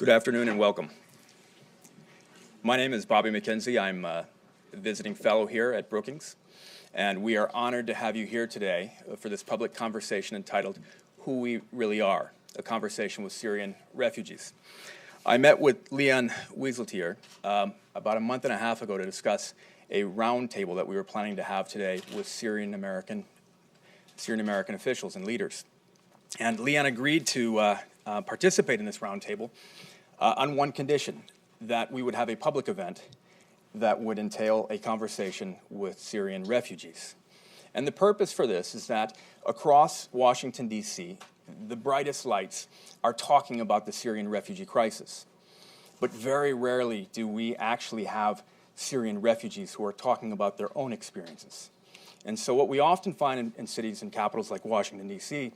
Good afternoon and welcome. My name is Bobby McKenzie. I'm a visiting fellow here at Brookings, and we are honored to have you here today for this public conversation entitled Who We Really Are, a conversation with Syrian refugees. I met with Lian Wieseltier about a month and a half ago to discuss a roundtable that we were planning to have today with Syrian American officials and leaders. And Lian agreed to participate in this roundtable on one condition, that we would have a public event that would entail a conversation with Syrian refugees. And the purpose for this is that across Washington, D.C., the brightest lights are talking about the Syrian refugee crisis. But very rarely do we actually have Syrian refugees who are talking about their own experiences. And so what we often find in cities and capitals like Washington, D.C.,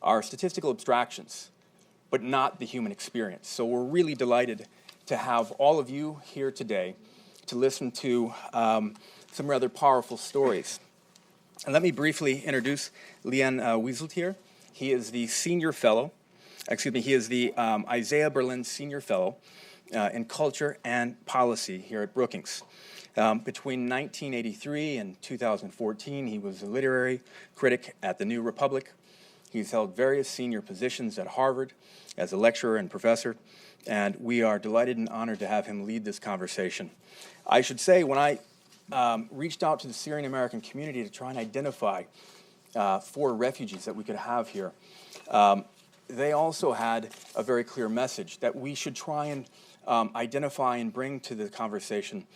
are statistical abstractions, but not the human experience. So we're really delighted to have all of you here today to listen to some rather powerful stories. And let me briefly introduce Lian Wieseltier. He is the Isaiah Berlin Senior Fellow in Culture and Policy here at Brookings. Between 1983 and 2014, he was a literary critic at The New Republic. He's held various senior positions at Harvard as a lecturer and professor, and we are delighted and honored to have him lead this conversation. I should say, when I reached out to the Syrian American community to try and identify 4 refugees that we could have here, they also had a very clear message that we should try and identify and bring to the conversation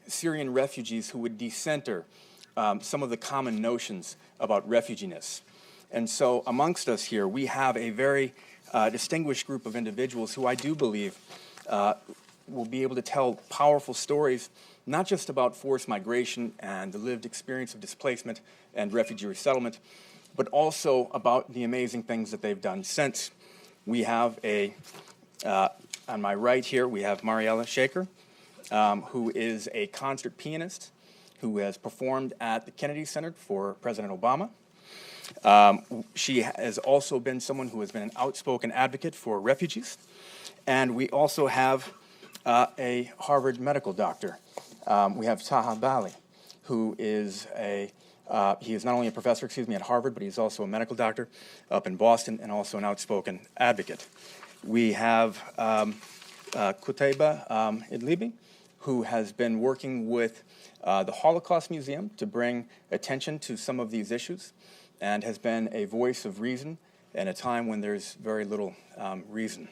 Syrian refugees who would decenter some of the common notions about refuginess. And so amongst us here, we have a very distinguished group of individuals who I do believe will be able to tell powerful stories, not just about forced migration and the lived experience of displacement and refugee resettlement, but also about the amazing things that they've done since. We have on my right here, we have Mariela Shaker, who is a concert pianist who has performed at the Kennedy Center for President Obama. She has also been someone who has been an outspoken advocate for refugees. And we also have a Harvard medical doctor. We have Taha Bali, who is he is not only a professor, at Harvard, but he's also a medical doctor up in Boston and also an outspoken advocate. We have Kba Liing, who has been working with the Holocaust Museum to bring attention to some of these issues, and has been a voice of reason in a time when there's very little reason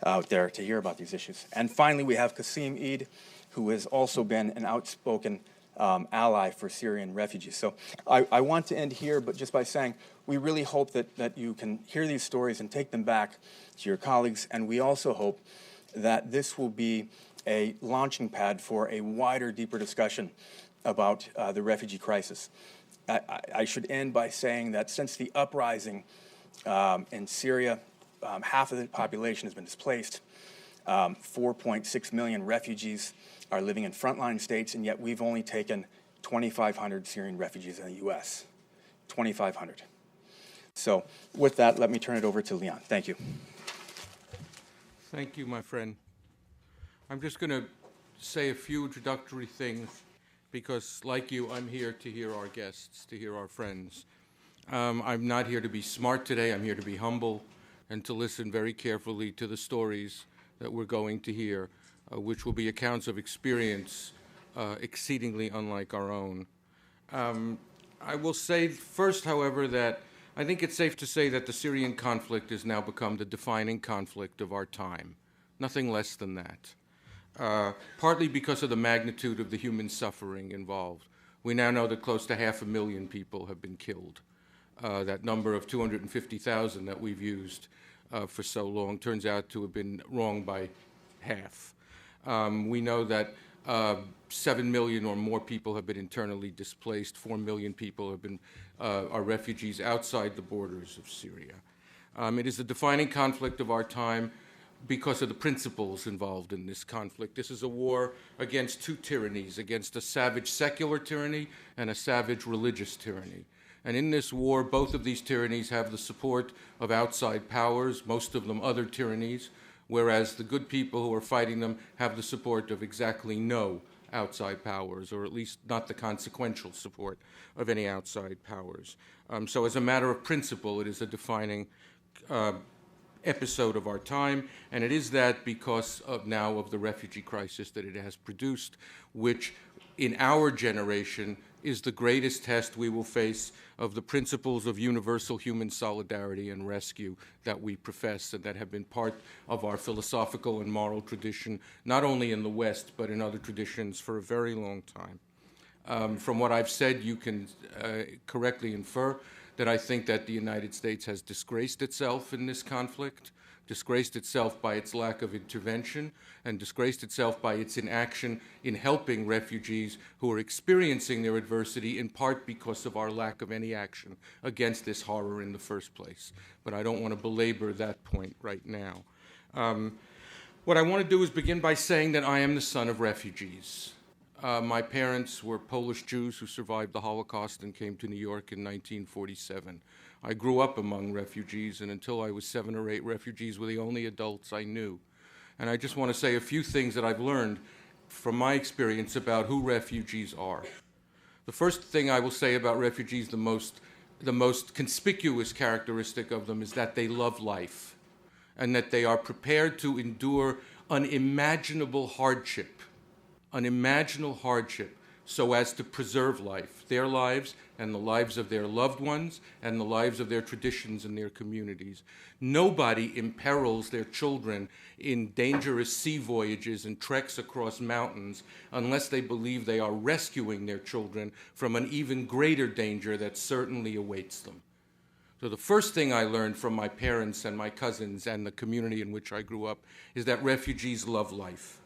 out there to hear about these issues. And finally, we have Kasum Aid, who has also been an outspoken ally for Syrian refugees. So I want to end here, but just by saying we really hope that you can hear these stories and take them back to your colleagues, and we also hope that this will be a launching pad for a wider, deeper discussion about the refugee crisis. I should end by saying that since the uprising in Syria, half of the population has been displaced. 4.6 million refugees are living in frontline states, and yet we've only taken 2,500 Syrian refugees in the U.S. 2,500. So with that, let me turn it over to Lian. Thank you. Thank you, my friend. I'm just going to say a few introductory things, because, like you, I'm here to hear our guests, to hear our friends. I'm not here to be smart today. I'm here to be humble and to listen very carefully to the stories that we're going to hear, which will be accounts of experience exceedingly unlike our own. I will say first, however, that I think it's safe to say that the Syrian conflict has now become the defining conflict of our time, nothing less than that. Partly because of the magnitude of the human suffering involved. We now know that close to 500,000 people have been killed. That number of 250,000 that we've used for so long turns out to have been wrong by half. We know that 7 million or more people have been internally displaced. 4 million people have been are refugees outside the borders of Syria. It is the defining conflict of our time because of the principles involved in this conflict. This is a war against 2 tyrannies, against a savage secular tyranny and a savage religious tyranny. And in this war, both of these tyrannies have the support of outside powers, most of them other tyrannies, whereas the good people who are fighting them have the support of exactly no outside powers, or at least not the consequential support of any outside powers. So as a matter of principle, it is a defining episode of our time, and it is that because of now of the refugee crisis that it has produced, which in our generation is the greatest test we will face of the principles of universal human solidarity and rescue that we profess and that have been part of our philosophical and moral tradition, not only in the West, but in other traditions for a very long time. From what I've said, you can correctly infer that I think that the United States has disgraced itself in this conflict, disgraced itself by its lack of intervention, and disgraced itself by its inaction in helping refugees who are experiencing their adversity in part because of our lack of any action against this horror in the first place. But I don't want to belabor that point right now. What I want to do is begin by saying that I am the son of refugees. My parents were Polish Jews who survived the Holocaust and came to New York in 1947. I grew up among refugees, and until I was 7 or 8, refugees were the only adults I knew. And I just want to say a few things that I've learned from my experience about who refugees are. The first thing I will say about refugees, the most conspicuous characteristic of them, is that they love life and that they are prepared to endure unimaginable hardship so as to preserve life, their lives and the lives of their loved ones and the lives of their traditions and their communities. Nobody imperils their children in dangerous sea voyages and treks across mountains unless they believe they are rescuing their children from an even greater danger that certainly awaits them. So the first thing I learned from my parents and my cousins and the community in which I grew up is that refugees love life.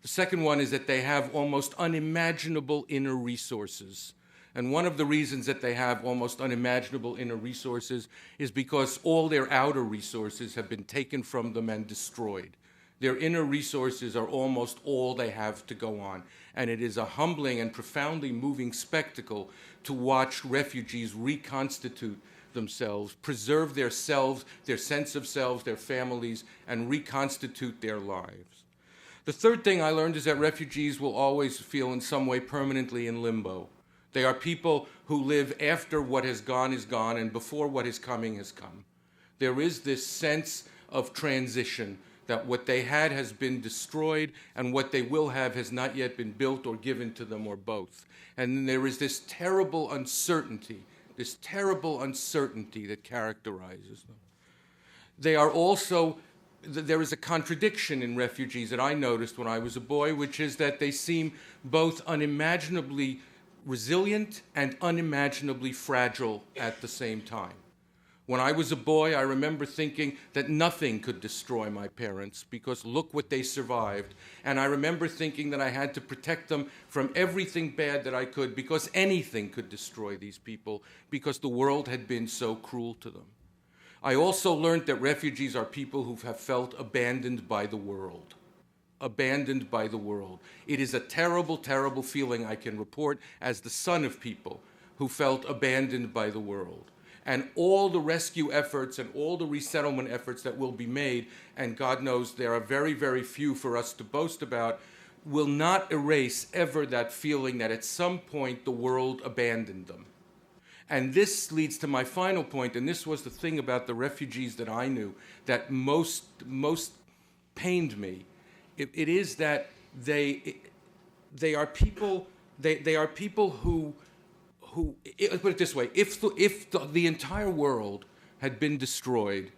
The second one is that they have almost unimaginable inner resources. And one of the reasons that they have almost unimaginable inner resources is because all their outer resources have been taken from them and destroyed. Their inner resources are almost all they have to go on. And it is a humbling and profoundly moving spectacle to watch refugees reconstitute themselves, preserve their selves, their sense of selves, their families, and reconstitute their lives. The third thing I learned is that refugees will always feel in some way permanently in limbo. They are people who live after what has gone is gone and before what is coming has come. There is this sense of transition, that what they had has been destroyed and what they will have has not yet been built or given to them, or both. And there is this terrible uncertainty that characterizes them. They are also there is a contradiction in refugees that I noticed when I was a boy, which is that they seem both unimaginably resilient and unimaginably fragile at the same time. When I was a boy, I remember thinking that nothing could destroy my parents because look what they survived. And I remember thinking that I had to protect them from everything bad that I could because anything could destroy these people because the world had been so cruel to them. I also learned that refugees are people who have felt abandoned by the world. Abandoned by the world. It is a terrible, terrible feeling I can report as the son of people who felt abandoned by the world. And all the rescue efforts and all the resettlement efforts that will be made, and God knows there are very, very few for us to boast about, will not erase ever that feeling that at some point the world abandoned them. And this leads to my final point, and this was the thing about the refugees that I knew that most pained me. It is that they are people. They are people who let's put it this way: if the entire world had been destroyed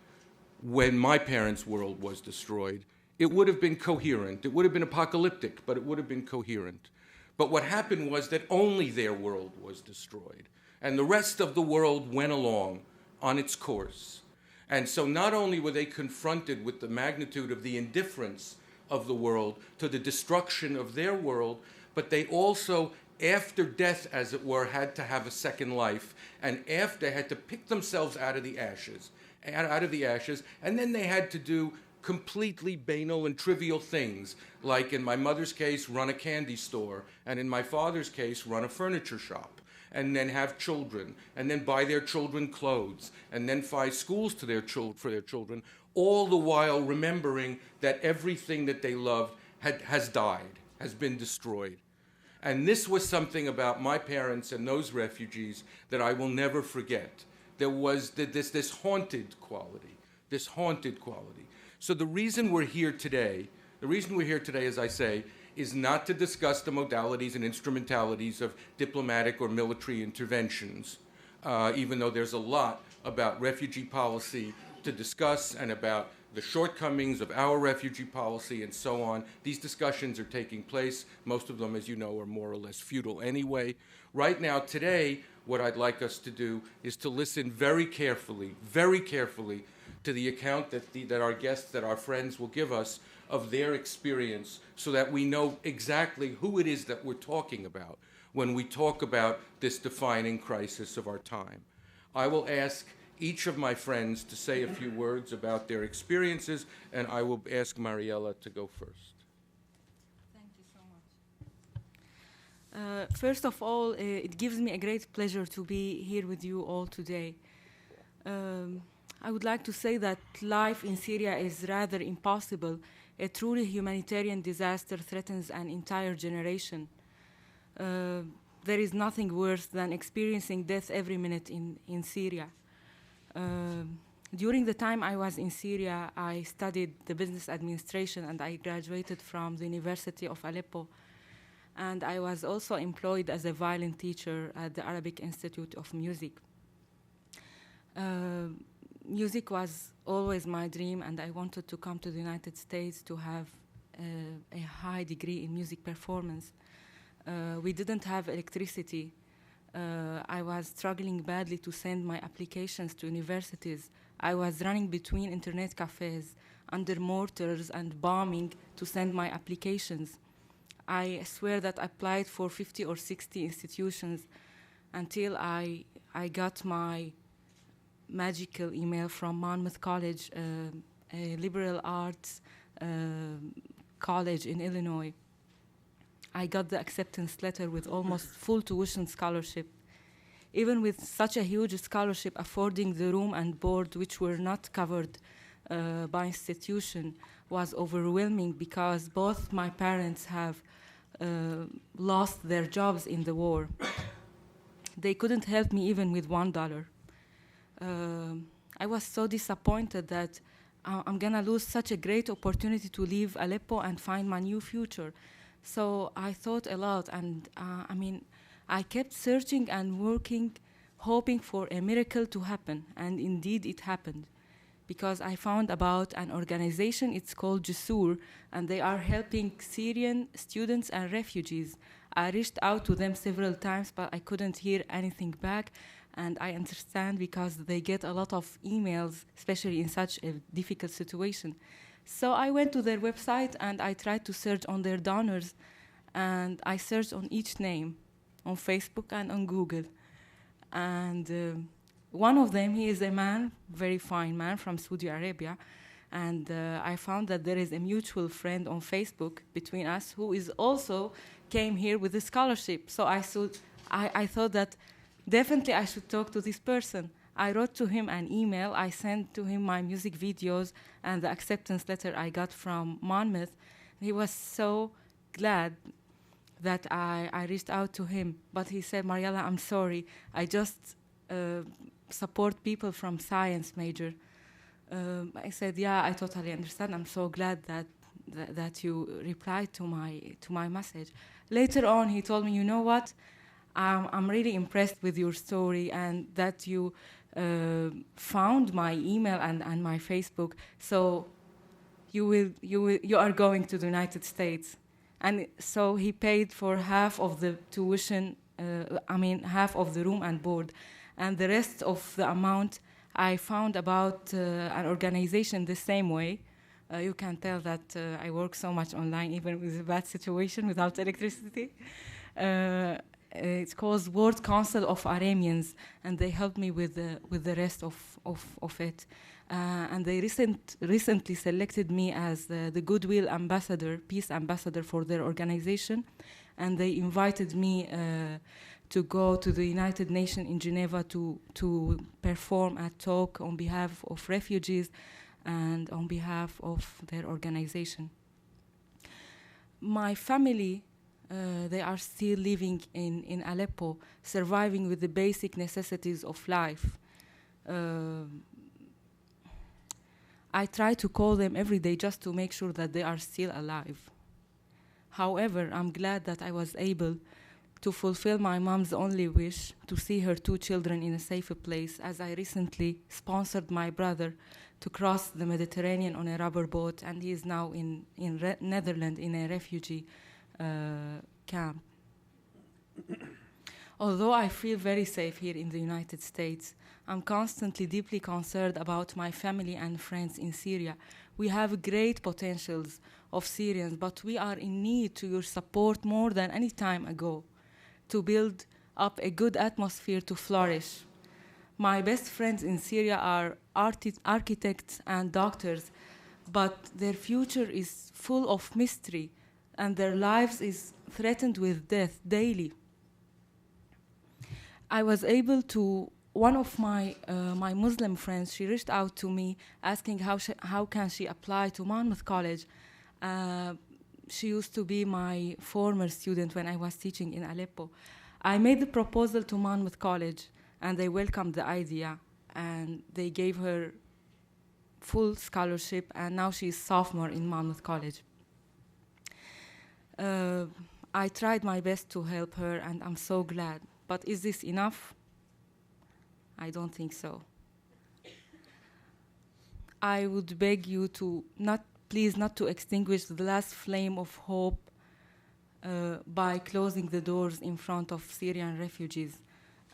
when my parents' world was destroyed, it would have been coherent. It would have been apocalyptic, but it would have been coherent. But what happened was that only their world was destroyed. And the rest of the world went along on its course. And so not only were they confronted with the magnitude of the indifference of the world to the destruction of their world, but they also, after death, as it were, had to have a second life, and after had to pick themselves out of the ashes, and then they had to do completely banal and trivial things, like in my mother's case, run a candy store, and in my father's case, run a furniture shop. and then have children, and then buy their children clothes, and then buy schools to for their children, all the while remembering that everything that they loved has died, has been destroyed. And this was something about my parents and those refugees that I will never forget. There was this haunted quality, this haunted quality. So the reason we're here today, as I say, is not to discuss the modalities and instrumentalities of diplomatic or military interventions, even though there's a lot about refugee policy to discuss and about the shortcomings of our refugee policy and so on. These discussions are taking place. Most of them, as you know, are more or less futile anyway. Right now, today, what I'd like us to do is to listen very carefully to the account that our guests, that our friends will give us of their experience, so that we know exactly who it is that we're talking about when we talk about this defining crisis of our time. I will ask each of my friends to say a few words about their experiences, and I will ask Mariela to go first. Thank you so much. First of all, it gives me a great pleasure to be here with you all today. I would like to say that life in Syria is rather impossible. A truly humanitarian disaster threatens an entire generation. There is nothing worse than experiencing death every minute in Syria. During the time I was in Syria, I studied the business administration, and I graduated from the University of Aleppo. And I was also employed as a violin teacher at the Arabic Institute of Music. Music was always my dream, and I wanted to come to the United States to have a high degree in music performance. We didn't have electricity. I was struggling badly to send my applications to universities. I was running between internet cafes under mortars and bombing to send my applications. I swear that I applied for 50 or 60 institutions until I got my magical email from Monmouth College, a liberal arts college in Illinois. I got the acceptance letter with almost full tuition scholarship. Even with such a huge scholarship affording the room and board, which were not covered by institution, was overwhelming because both my parents have lost their jobs in the war. They couldn't help me even with $1. I was so disappointed that I'm gonna lose such a great opportunity to leave Aleppo and find my new future. So I thought a lot, and I kept searching and working, hoping for a miracle to happen, and indeed it happened. Because I found about an organization, it's called Jasur, and they are helping Syrian students and refugees. I reached out to them several times, but I couldn't hear anything back, and I understand because they get a lot of emails, especially in such a difficult situation. So I went to their website and I tried to search on their donors, and I searched on each name, on Facebook and on Google. And one of them, he is a man, very fine man from Saudi Arabia, and I found that there is a mutual friend on Facebook between us who is also came here with a scholarship. So I thought that definitely I should talk to this person. I wrote to him an email. I sent to him my music videos and the acceptance letter I got from Monmouth. He was so glad that I reached out to him. But he said, Mariela, I'm sorry. I just support people from science major. I said, yeah, I totally understand. I'm so glad that you replied to my message. Later on, he told me, you know what? I'm really impressed with your story and that you found my email and my Facebook. So you are going to the United States. And so he paid for half of the tuition, half of the room and board. And the rest of the amount I found about an organization the same way. You can tell that I work so much online, even with a bad situation, without electricity. it's called World Council of Arameans, and they helped me with the rest of it. And they recently selected me as the Goodwill Ambassador, Peace Ambassador for their organization, and they invited me to go to the United Nations in Geneva to perform a talk on behalf of refugees and on behalf of their organization. My family, they are still living in Aleppo, surviving with the basic necessities of life. I try to call them every day just to make sure that they are still alive. However, I'm glad that I was able to fulfill my mom's only wish to see her 2 children in a safer place, as I recently sponsored my brother to cross the Mediterranean on a rubber boat, and he is now in Netherlands in a refugee camp. Although I feel very safe here in the United States, I'm constantly deeply concerned about my family and friends in Syria. We have great potentials of Syrians, but we are in need to your support more than any time ago to build up a good atmosphere to flourish. My best friends in Syria are architects and doctors, but their future is full of mystery, and their lives is threatened with death daily. I was able to, one of my Muslim friends, she reached out to me asking how can she apply to Monmouth College. She used to be my former student when I was teaching in Aleppo. I made the proposal to Monmouth College, and they welcomed the idea, and they gave her full scholarship, and now she's sophomore in Monmouth College. I tried my best to help her, and I'm so glad. But is this enough? I don't think so. I would beg you to please not to extinguish the last flame of hope by closing the doors in front of Syrian refugees.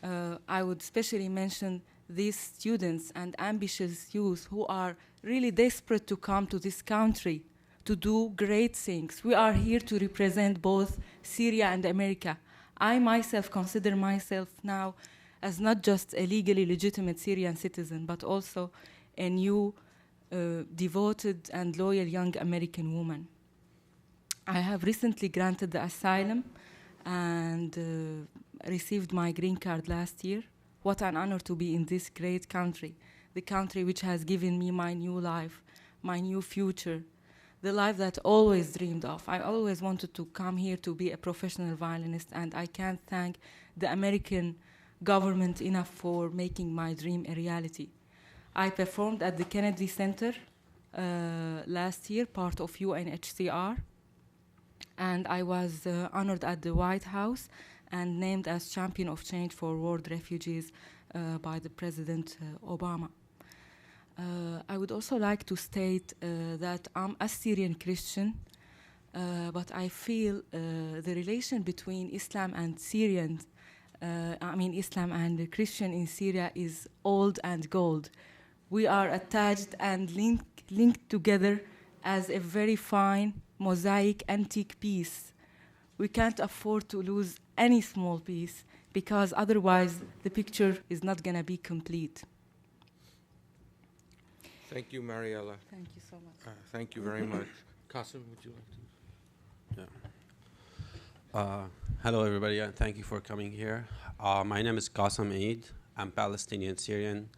I would especially mention these students and ambitious youth who are really desperate to come to this country to do great things. We are here to represent both Syria and America. I myself consider myself now as not just a legally legitimate Syrian citizen, but also a new, devoted and loyal young American woman. I have recently granted the asylum and received my green card last year. What an honor to be in this great country, the country which has given me my new life, my new future, the life that I always dreamed of. I always wanted to come here to be a professional violinist, and I can't thank the American government enough for making my dream a reality. I performed at the Kennedy Center last year, part of UNHCR, and I was honored at the White House and named as Champion of Change for World Refugees by the President Obama. I would also like to state that I'm a Syrian Christian, but I feel the relation between Islam and Syrians, Islam and Christian in Syria is old and gold. We are attached and linked together as a very fine, mosaic, antique piece. We can't afford to lose any small piece because otherwise the picture is not going to be complete. Thank you, Mariela. Thank you so much. Thank you very much. Kasum, would you like to? Hello, everybody, and thank you for coming here. My name is Kasum Aid. I'm Palestinian Syrian.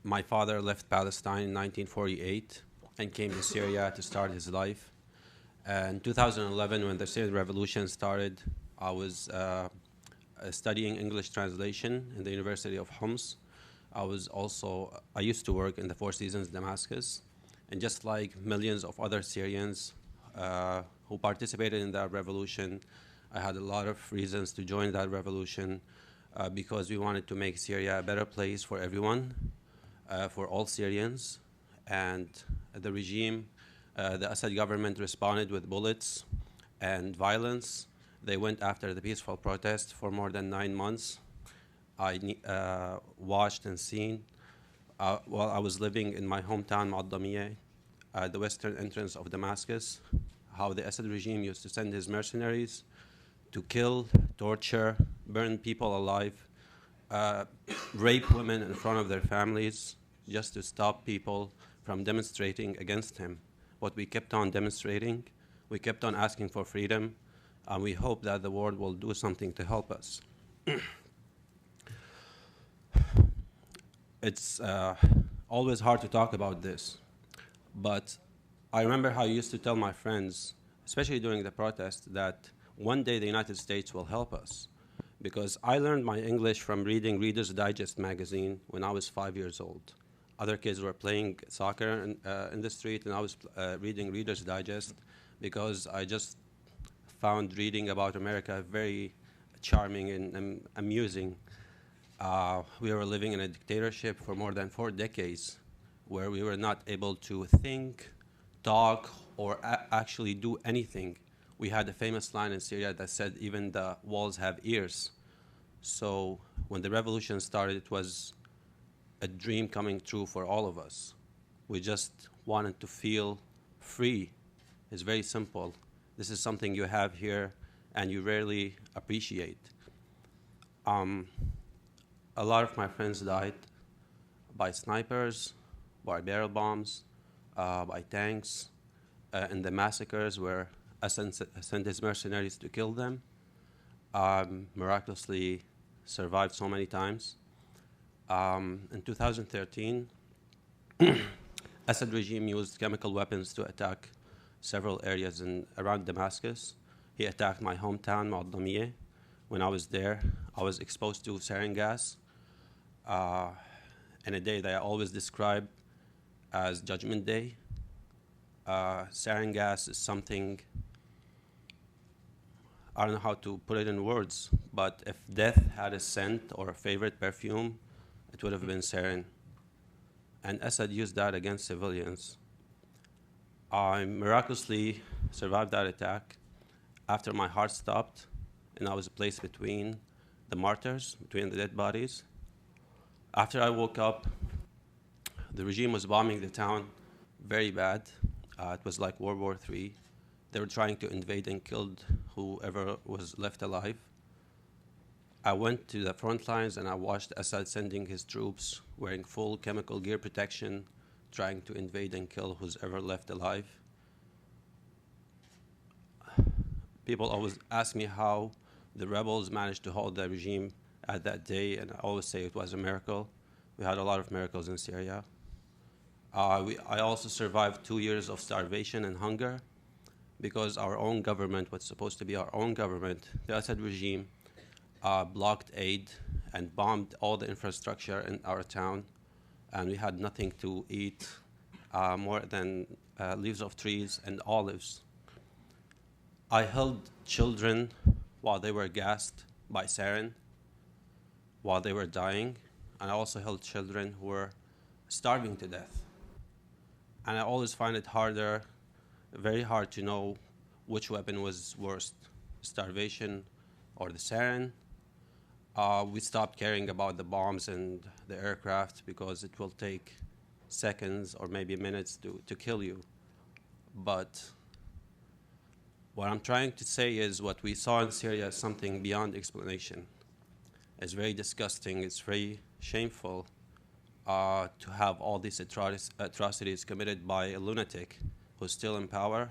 My father left Palestine in 1948 and came to Syria to start his life. In 2011, when the Syrian revolution started, I was studying English translation in the University of Homs. I used to work in the Four Seasons Damascus, and just like millions of other Syrians who participated in that revolution, I had a lot of reasons to join that revolution because we wanted to make Syria a better place for everyone, for all Syrians. And the regime, the Assad government responded with bullets and violence. They went after the peaceful protest for more than 9 months. I watched and seen while I was living in my hometown, Mu'addamiyah, at the western entrance of Damascus, how the Assad regime used to send his mercenaries to kill, torture, burn people alive, rape women in front of their families, just to stop people from demonstrating against him. But we kept on demonstrating, we kept on asking for freedom, and we hope that the world will do something to help us. It's always hard to talk about this, but I remember how I used to tell my friends, especially during the protest, that one day the United States will help us. Because I learned my English from reading Reader's Digest magazine when I was 5 years old. Other kids were playing soccer in the street, and I was reading Reader's Digest because I just found reading about America very charming and amusing. We were living in a dictatorship for more than 4 decades where we were not able to think, talk, or actually do anything. We had a famous line in Syria that said, even the walls have ears. So when the revolution started, it was a dream coming true for all of us. We just wanted to feel free. It's very simple. This is something you have here and you rarely appreciate. A lot of my friends died by snipers, by barrel bombs, by tanks, in the massacres where Assad sent his mercenaries to kill them. Miraculously survived so many times. In 2013, Assad regime used chemical weapons to attack several areas around Damascus. He attacked my hometown, Mu'addamiyeh. When I was there, I was exposed to sarin gas in a day that I always describe as Judgment Day. Sarin gas is something, I don't know how to put it in words, but if death had a scent or a favorite perfume, it would have been sarin. And Assad used that against civilians. I miraculously survived that attack after my heart stopped and I was placed between the martyrs, between the dead bodies. After I woke up, the regime was bombing the town very bad. It was like World War III. They were trying to invade and killed whoever was left alive. I went to the front lines and I watched Assad sending his troops wearing full chemical gear protection, trying to invade and kill who's ever left alive. People always ask me how the rebels managed to hold the regime at that day, and I always say it was a miracle. We had a lot of miracles in Syria. I also survived 2 years of starvation and hunger because our own government, what's supposed to be our own government, the Assad regime, blocked aid and bombed all the infrastructure in our town, and we had nothing to eat more than leaves of trees and olives. I held children while they were gassed by sarin, while they were dying, and I also held children who were starving to death. And I always find it very hard to know which weapon was worst, starvation or the sarin. We stopped caring about the bombs and the aircraft because it will take seconds or maybe minutes to kill you. But what I'm trying to say is what we saw in Syria is something beyond explanation. It's very disgusting, it's very shameful to have all these atrocities committed by a lunatic who's still in power,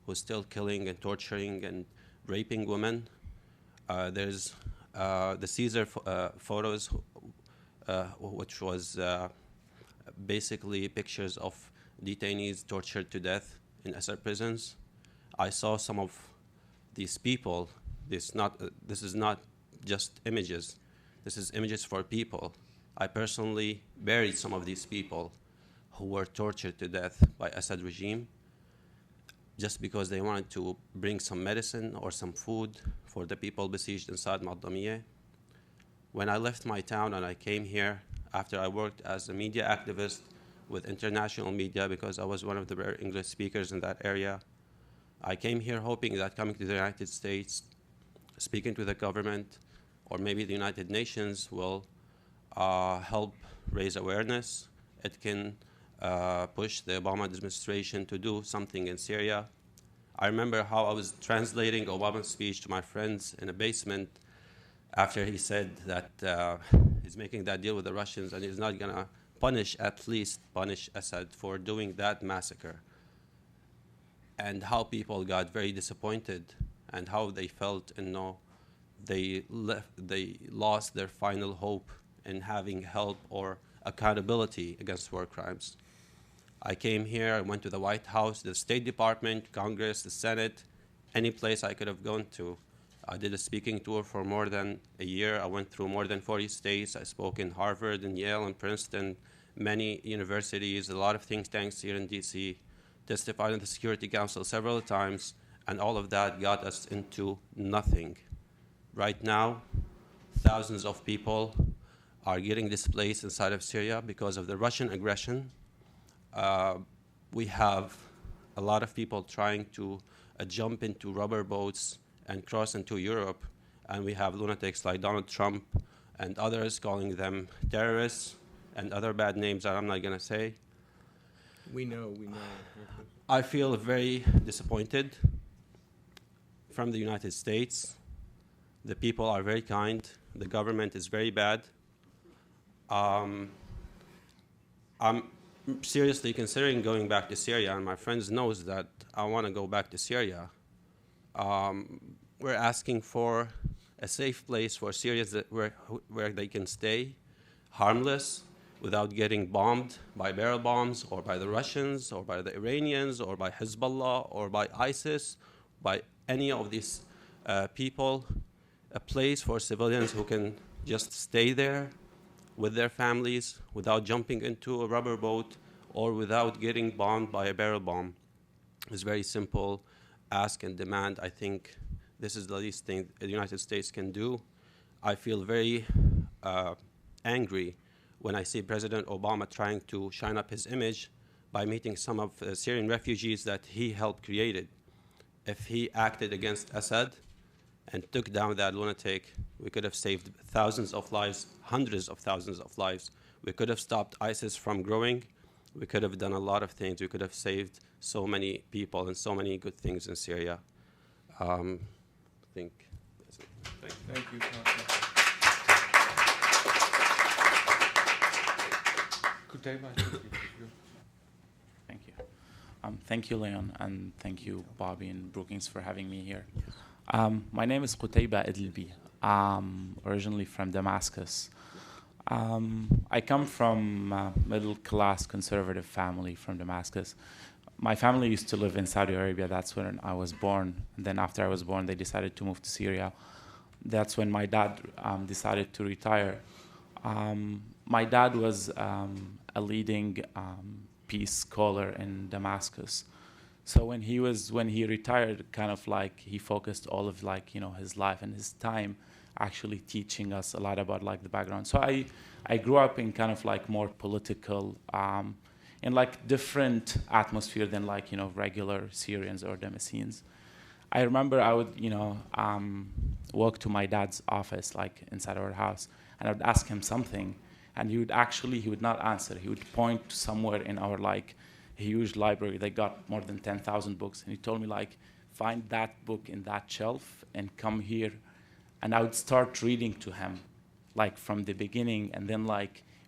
who's still killing and torturing and raping women. There's the Caesar photos, which was basically pictures of detainees tortured to death in Assad prisons. I saw some of these people. This is not just images. This is images for people. I personally buried some of these people who were tortured to death by Assad regime just because they wanted to bring some medicine or some food for the people besieged inside Mu'addamiyeh. When I left my town and I came here after I worked as a media activist with international media because I was one of the rare English speakers in that area, I came here hoping that coming to the United States, speaking to the government, or maybe the United Nations will help raise awareness. It can push the Obama administration to do something in Syria. I remember how I was translating Obama's speech to my friends in a basement after he said that he's making that deal with the Russians and he's not going to at least punish Assad for doing that massacre. And how people got very disappointed and how they felt and they lost their final hope in having help or accountability against war crimes. I came here, I went to the White House, the State Department, Congress, the Senate, any place I could have gone to. I did a speaking tour for more than a year. I went through more than 40 states. I spoke in Harvard and Yale and Princeton, many universities, a lot of think tanks here in DC, testified in the Security Council several times, and all of that got us into nothing. Right now, thousands of people are getting displaced inside of Syria because of the Russian aggression. We have a lot of people trying to jump into rubber boats and cross into Europe, and we have lunatics like Donald Trump and others calling them terrorists and other bad names that I'm not going to say. We know. I feel very disappointed from the United States. The people are very kind. The government is very bad. I'm seriously considering going back to Syria, and my friends knows that I want to go back to Syria. We're asking for a safe place for Syrians where they can stay harmless without getting bombed by barrel bombs or by the Russians or by the Iranians or by Hezbollah or by ISIS, by any of these people, a place for civilians who can just stay there with their families without jumping into a rubber boat or without getting bombed by a barrel bomb. It's very simple ask and demand. I think this is the least thing the United States can do. I feel very angry when I see President Obama trying to shine up his image by meeting some of the Syrian refugees that he helped create. If he acted against Assad and took down that lunatic, we could have saved thousands of lives, hundreds of thousands of lives. We could have stopped ISIS from growing. We could have done a lot of things. We could have saved so many people and so many good things in Syria. I think that's it. Thank you, Kasum. Thank you. Thank you, Leon, and thank you, Bobby and Brookings, for having me here. My name is Kba Liing, originally from Damascus. I come from a middle-class conservative family from Damascus. My family used to live in Saudi Arabia. That's when I was born. And then after I was born, they decided to move to Syria. That's when my dad decided to retire. My dad was a leading peace scholar in Damascus. So when he retired, kind of like he focused all of his life and his time actually teaching us a lot about the background. So I grew up in kind of more political, in different atmosphere than regular Syrians or Damascenes. I remember I would walk to my dad's office inside our house, and I would ask him something, and he would not answer. He would point to somewhere in our huge library. They got more than 10,000 books, and he told me find that book in that shelf and come here. And I would start reading to him, from the beginning, and then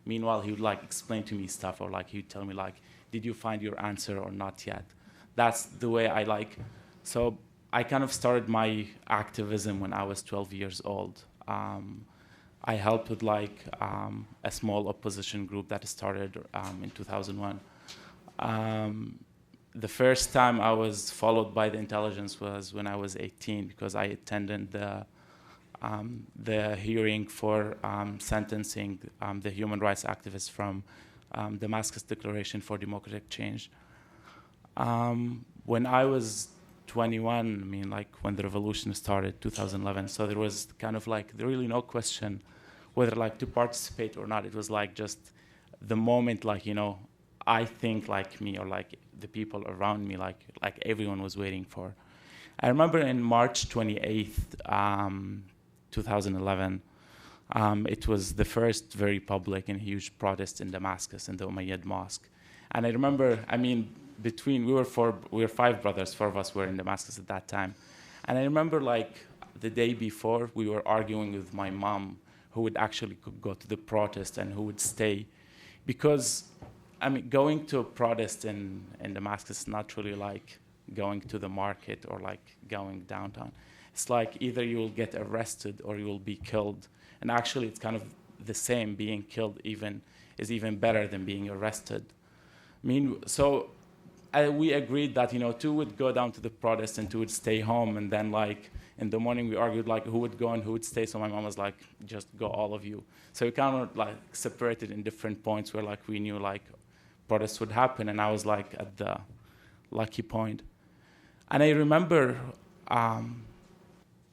meanwhile he would explain to me stuff, or he would tell me did you find your answer or not yet? That's the way I So I kind of started my activism when I was 12 years old. I helped with a small opposition group that started in 2001. The first time I was followed by the intelligence was when I was 18, because I attended the hearing for sentencing the human rights activists from Damascus Declaration for Democratic Change. When I was 21, when the revolution started, 2011, so there was kind of really no question whether to participate or not. It was just the moment, I think me or the people around me, everyone was waiting for. I remember in March 28th, 2011, it was the first very public and huge protest in Damascus in the Umayyad Mosque. And I remember, we were 5 brothers, 4 of us were in Damascus at that time. And I remember like the day before, we were arguing with my mom who would actually go to the protest and who would stay. Because, I mean, going to a protest in Damascus is not really like going to the market or like going downtown. It's like either you will get arrested or you will be killed. And actually, it's kind of the same. Being killed is even better than being arrested. I mean, so we agreed that, 2 would go down to the protest and 2 would stay home. And then, like, in the morning, we argued, like, who would go and who would stay. So my mom was like, just go, all of you. So we kind of, like, separated in different points where, like, we knew, like, protests would happen. And I was, like, at the lucky point. And I remember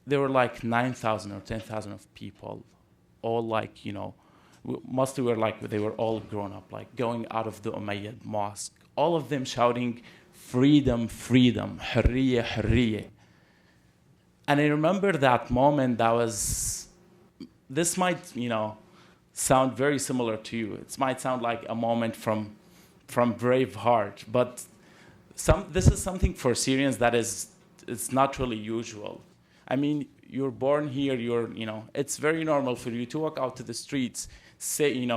there were, like, 9,000 or 10,000 of people, all, like, mostly were, like, they were all grown up, like, going out of the Umayyad mosque, all of them shouting, freedom, freedom, hurriya, hurriya. And I remember that moment this might, sound very similar to you. It might sound like a moment from Braveheart, but this is something for Syrians that it's not really usual. I mean, you're born here, it's very normal for you to walk out to the streets, say,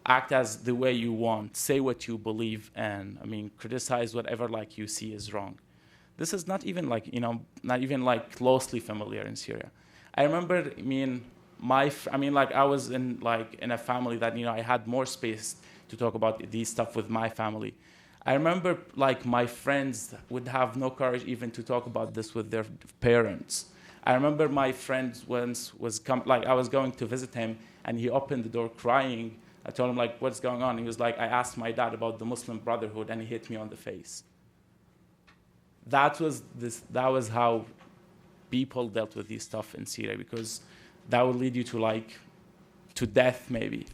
act as the way you want, say what you believe, and, criticize whatever, like, you see is wrong. This is not even like, not even like closely familiar in Syria. I remember, I was in a family that, I had more space to talk about these stuff with my family. I remember, like, my friends would have no courage even to talk about this with their parents. I remember my friend once I was going to visit him, and he opened the door crying. I told him, like, what's going on? He was like, I asked my dad about the Muslim Brotherhood, and he hit me on the face. That was how people dealt with this stuff in Syria, because that would lead you to death maybe.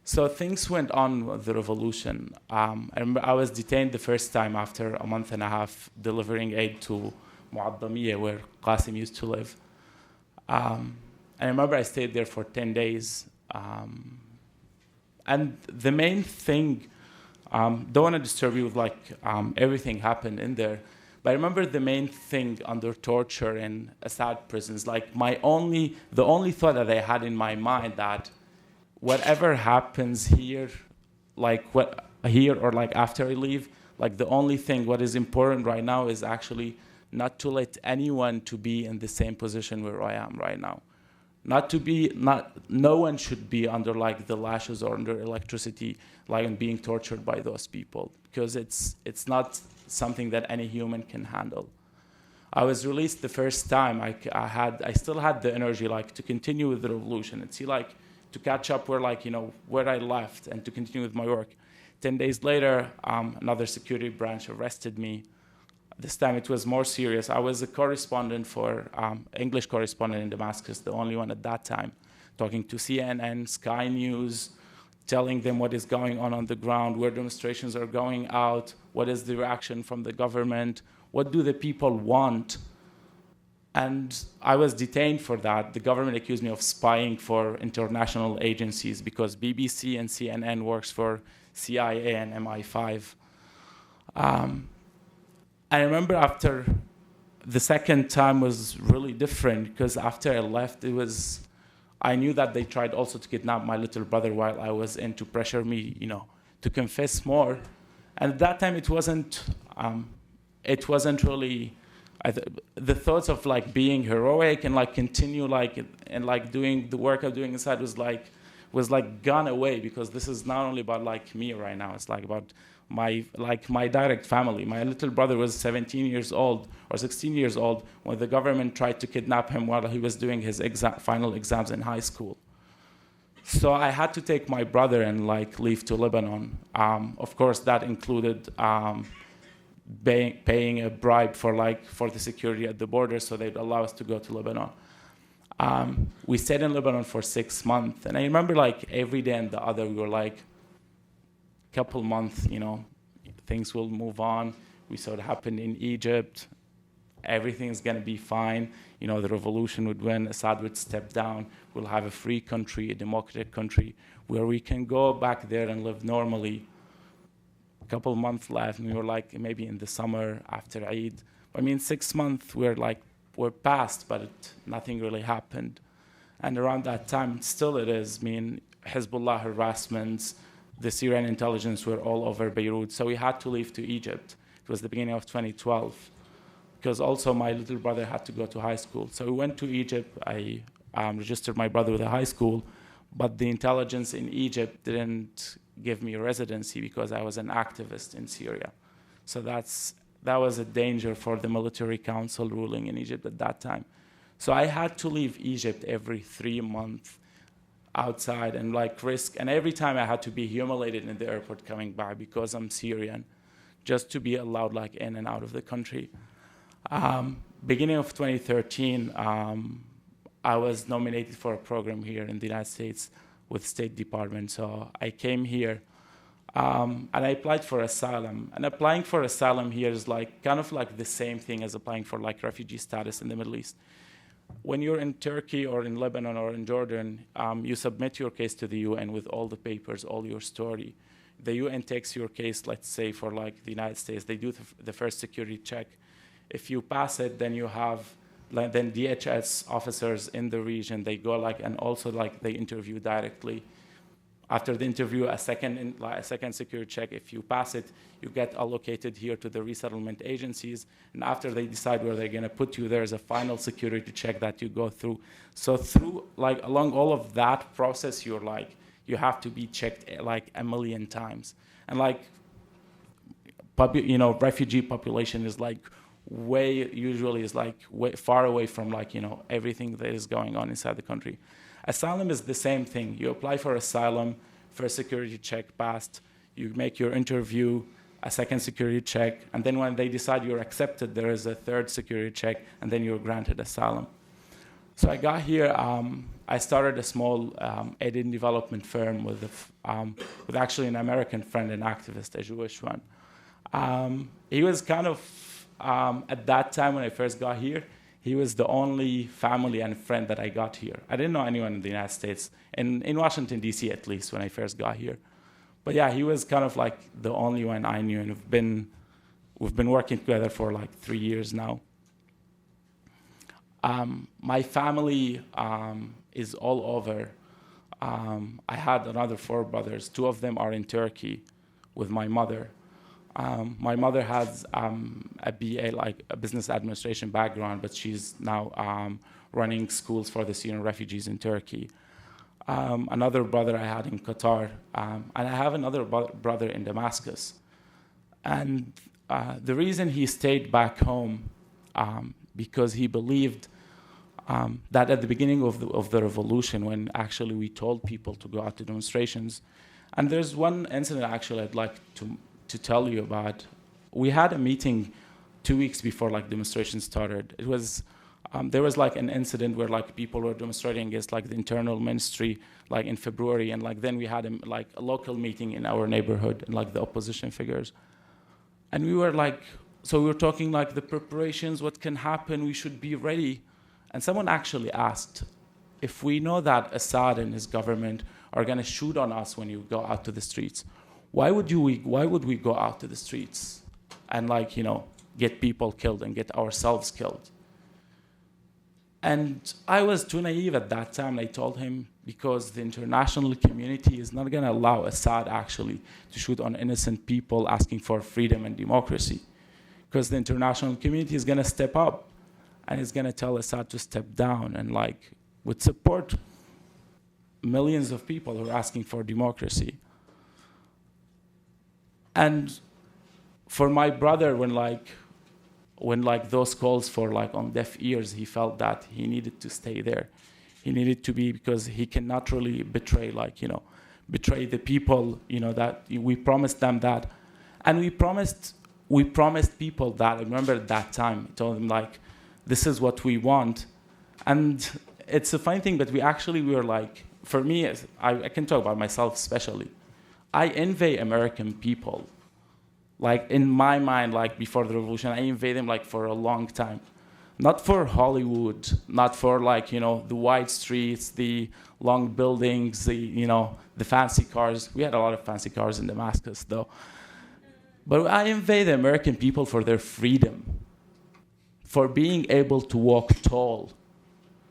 So things went on with the revolution. I remember I was detained the first time after a month and a half delivering aid to Muaddamiyya, where Qasim used to live. I remember I stayed there for 10 days. And the main thing, don't want to disturb you with everything happened in there, but I remember the main thing under torture in Assad prisons, like the only thought that I had in my mind that whatever happens here, here or like after I leave, like the only thing what is important right now is actually not to let anyone to be in the same position where I am right now. No one should be under like the lashes or under electricity, like and being tortured by those people, because it's not something that any human can handle. I was released the first time. I still had the energy like to continue with the revolution and see like to catch up where where I left and to continue with my work. 10 days later, another security branch arrested me. This time it was more serious. I was a correspondent English correspondent in Damascus, the only one at that time, talking to CNN, Sky News, telling them what is going on the ground, where demonstrations are going out, what is the reaction from the government, what do the people want. And I was detained for that. The government accused me of spying for international agencies because BBC and CNN works for CIA and MI5. I remember after the second time was really different because after I left, I knew that they tried also to kidnap my little brother while I was in to pressure me, to confess more. And at that time, it wasn't really, the thoughts of like being heroic and like continue and doing the work I'm doing inside was gone away, because this is not only about like me right now, it's like about my direct family. My little brother was 17 years old or 16 years old when the government tried to kidnap him while he was doing his final exams in high school. So I had to take my brother and leave to Lebanon. Of course, that included paying a bribe for the security at the border so they'd allow us to go to Lebanon. We stayed in Lebanon for 6 months, and I remember every day and the other we were couple months, things will move on. We saw it happen in Egypt. Everything's going to be fine. The revolution would win. Assad would step down. We'll have a free country, a democratic country, where we can go back there and live normally. couple months left, and we were like maybe in the summer after Eid. I mean, 6 months we're past, but nothing really happened. And around that time, still it is. I mean, Hezbollah harassments, the Syrian intelligence were all over Beirut. So we had to leave to Egypt. It was the beginning of 2012, because also my little brother had to go to high school. So we went to Egypt. I registered my brother with a high school, but the intelligence in Egypt didn't give me residency because I was an activist in Syria. So that was a danger for the military council ruling in Egypt at that time. So I had to leave Egypt every 3 months outside and like risk, and every time I had to be humiliated in the airport coming back because I'm Syrian, just to be allowed like in and out of the country. Beginning of 2013, I was nominated for a program here in the United States with State Department. So I came here and I applied for asylum. And applying for asylum here is like kind of like the same thing as applying for like refugee status in the Middle East. When you're in Turkey or in Lebanon or in Jordan, you submit your case to the UN with all the papers, all your story. The UN takes your case, let's say, for like the United States. They do the first security check. If you pass it, then you have then DHS officers in the region. They go like, and also like they interview directly. After the interview, a second security check. If you pass it, you get allocated here to the resettlement agencies. And after they decide where they're going to put you, there's a final security check that you go through. So through like along all of that process, you have to be checked like a million times. And like, refugee population is like way far away from like, everything that is going on inside the country. Asylum is the same thing. You apply for asylum, first security check passed, you make your interview, a second security check, and then when they decide you're accepted, there is a third security check, and then you're granted asylum. So I got here, I started a small aid and development firm with actually an American friend, an activist, a Jewish one. He was kind of, at that time when I first got here, he was the only family and friend that I got here. I didn't know anyone in the United States, in Washington, D.C. at least, when I first got here. But yeah, he was kind of like the only one I knew, and we've been working together for like 3 years now. My family is all over. I had another 4 brothers. 2 of them are in Turkey with my mother. My mother has a BA, like a business administration background, but she's now running schools for the Syrian refugees in Turkey. Another brother I had in Qatar, and I have another brother in Damascus. And the reason he stayed back home, because he believed that at the beginning of the revolution, when actually we told people to go out to demonstrations, and there's one incident actually I'd like to tell you about. We had a meeting 2 weeks before like demonstrations started. It was there was like an incident where like people were demonstrating against like the internal ministry like in February, and like then we had a local meeting in our neighborhood and like the opposition figures, and we were like, so we were talking like the preparations, what can happen, we should be ready. And someone actually asked, if we know that Assad and his government are going to shoot on us when you go out to the streets, why would we go out to the streets and like, get people killed and get ourselves killed? And I was too naive at that time. I told him, because the international community is not going to allow Assad actually to shoot on innocent people asking for freedom and democracy. Because the international community is going to step up and is going to tell Assad to step down, and like would support millions of people who are asking for democracy. And for my brother, when those calls for like on deaf ears, he felt that he needed to stay there. He needed to be, because he cannot really betray the people, that we promised them that. And we promised people that. I remember at that time, I told them like, this is what we want. And it's a funny thing, but we were like, for me, I can talk about myself especially. I envy American people. Like in my mind, like before the revolution, I envy them like for a long time. Not for Hollywood, not for like, the wide streets, the long buildings, the fancy cars. We had a lot of fancy cars in Damascus though. But I envy the American people for their freedom, for being able to walk tall,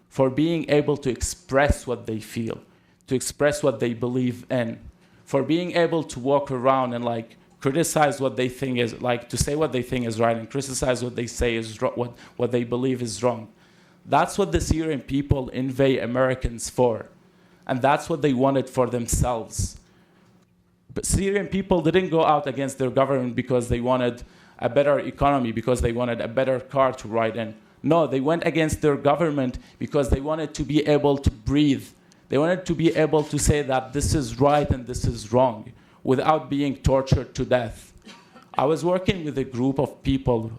for being able to express what they feel, to express what they believe in, for being able to walk around and like criticize what they think is, like to say what they think is right and criticize what they say is what they believe is wrong. That's what the Syrian people envy Americans for. And that's what they wanted for themselves. But Syrian people didn't go out against their government because they wanted a better economy, because they wanted a better car to ride in. No, they went against their government because they wanted to be able to breathe. They wanted to be able to say that this is right and this is wrong without being tortured to death. I was working with a group of people,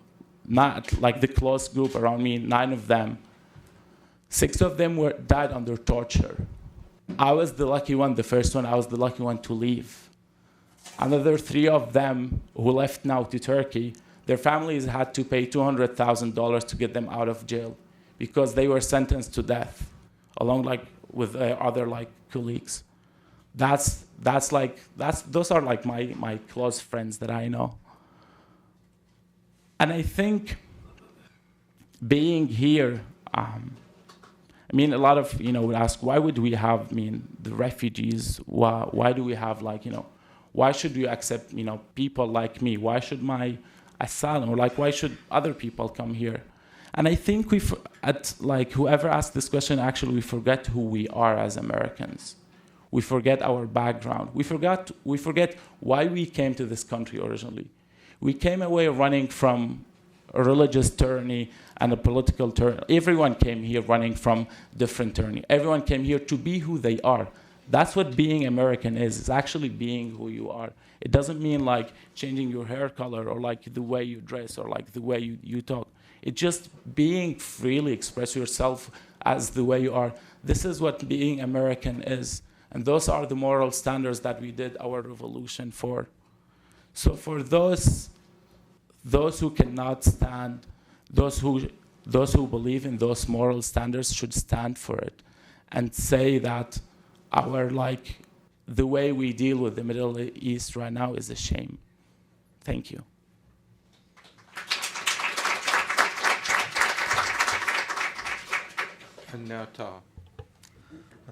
not like the close group around me, 9 of them. 6 of them died under torture. I was the lucky one, the first one, I was the lucky one to leave. Another 3 of them who left now to Turkey, their families had to pay $200,000 to get them out of jail because they were sentenced to death, along like with other like colleagues. Those are like my close friends that I know. And I think being here, I mean, a lot of, would ask, why would we have, the refugees, why do we have, why should we accept, people like me? Why should my asylum, or why should other people come here? And I think whoever asked this question, actually, we forget who we are as Americans. We forget our background. We forget why we came to this country originally. We came away running from a religious tyranny and a political tyranny. Everyone came here running from different tyranny. Everyone came here to be who they are. That's what being American is. It's actually being who you are. It doesn't mean changing your hair color or the way you dress or the way you talk. It's just being freely express yourself as the way you are. This is what being American is. And those are the moral standards that we did our revolution for. So for those who cannot stand, those who believe in those moral standards should stand for it and say that the way we deal with the Middle East right now is a shame. Thank you. And now Taha.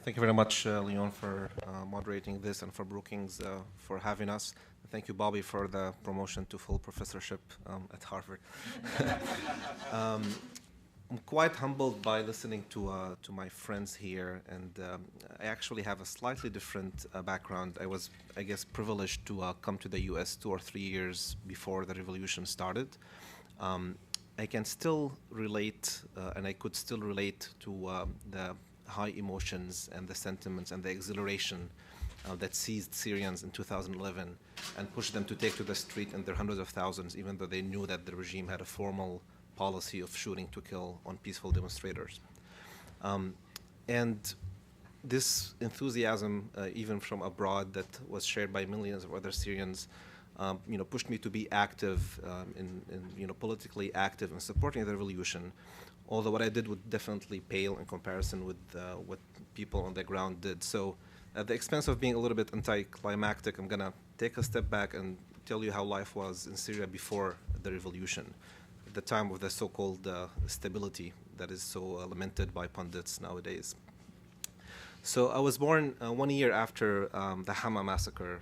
Thank you very much, Leon, for moderating this, and for Brookings for having us. Thank you, Bobby, for the promotion to full professorship at Harvard. I'm quite humbled by listening to my friends here, and I actually have a slightly different background. I was, I guess, privileged to come to the U.S. 2 or 3 years before the revolution started. I can still relate, and I could still relate to the high emotions and the sentiments and the exhilaration that seized Syrians in 2011 and pushed them to take to the street in their hundreds of thousands, even though they knew that the regime had a formal policy of shooting to kill on peaceful demonstrators. And this enthusiasm, even from abroad, that was shared by millions of other Syrians, pushed me to be active, politically active in supporting the revolution. Although what I did would definitely pale in comparison with what people on the ground did. So at the expense of being a little bit anticlimactic, I'm going to take a step back and tell you how life was in Syria before the revolution, at the time of the so-called stability that is so lamented by pundits nowadays. So I was born 1 year after the Hama massacre,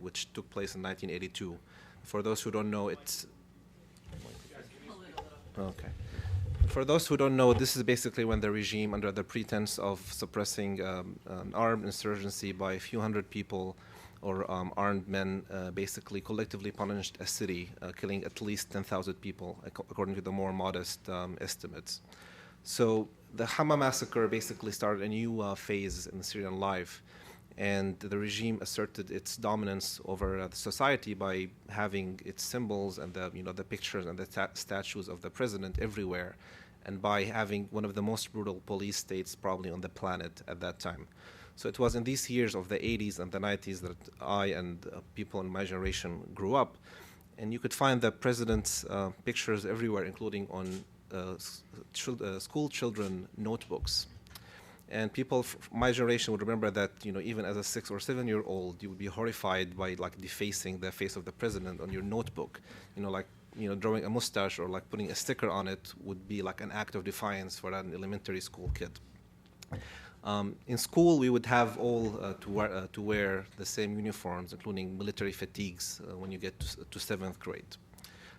which took place in 1982. For those who don't know, it's... Okay. For those who don't know, this is basically when the regime, under the pretense of suppressing an armed insurgency by a few hundred people or armed men, basically collectively punished a city, killing at least 10,000 people, according to the more modest estimates. So the Hama massacre basically started a new phase in Syrian life, and the regime asserted its dominance over the society by having its symbols and the pictures and the statues of the president everywhere, and by having one of the most brutal police states probably on the planet at that time. So it was in these years of the 80s and the 90s that I and people in my generation grew up, and you could find the president's pictures everywhere, including on school children notebooks. And people, my generation would remember that, even as a 6 or 7-year-old, you would be horrified by defacing the face of the president on your notebook. Drawing a mustache or putting a sticker on it would be an act of defiance for an elementary school kid. In school, we would have all to wear the same uniforms, including military fatigues when you get to 7th grade.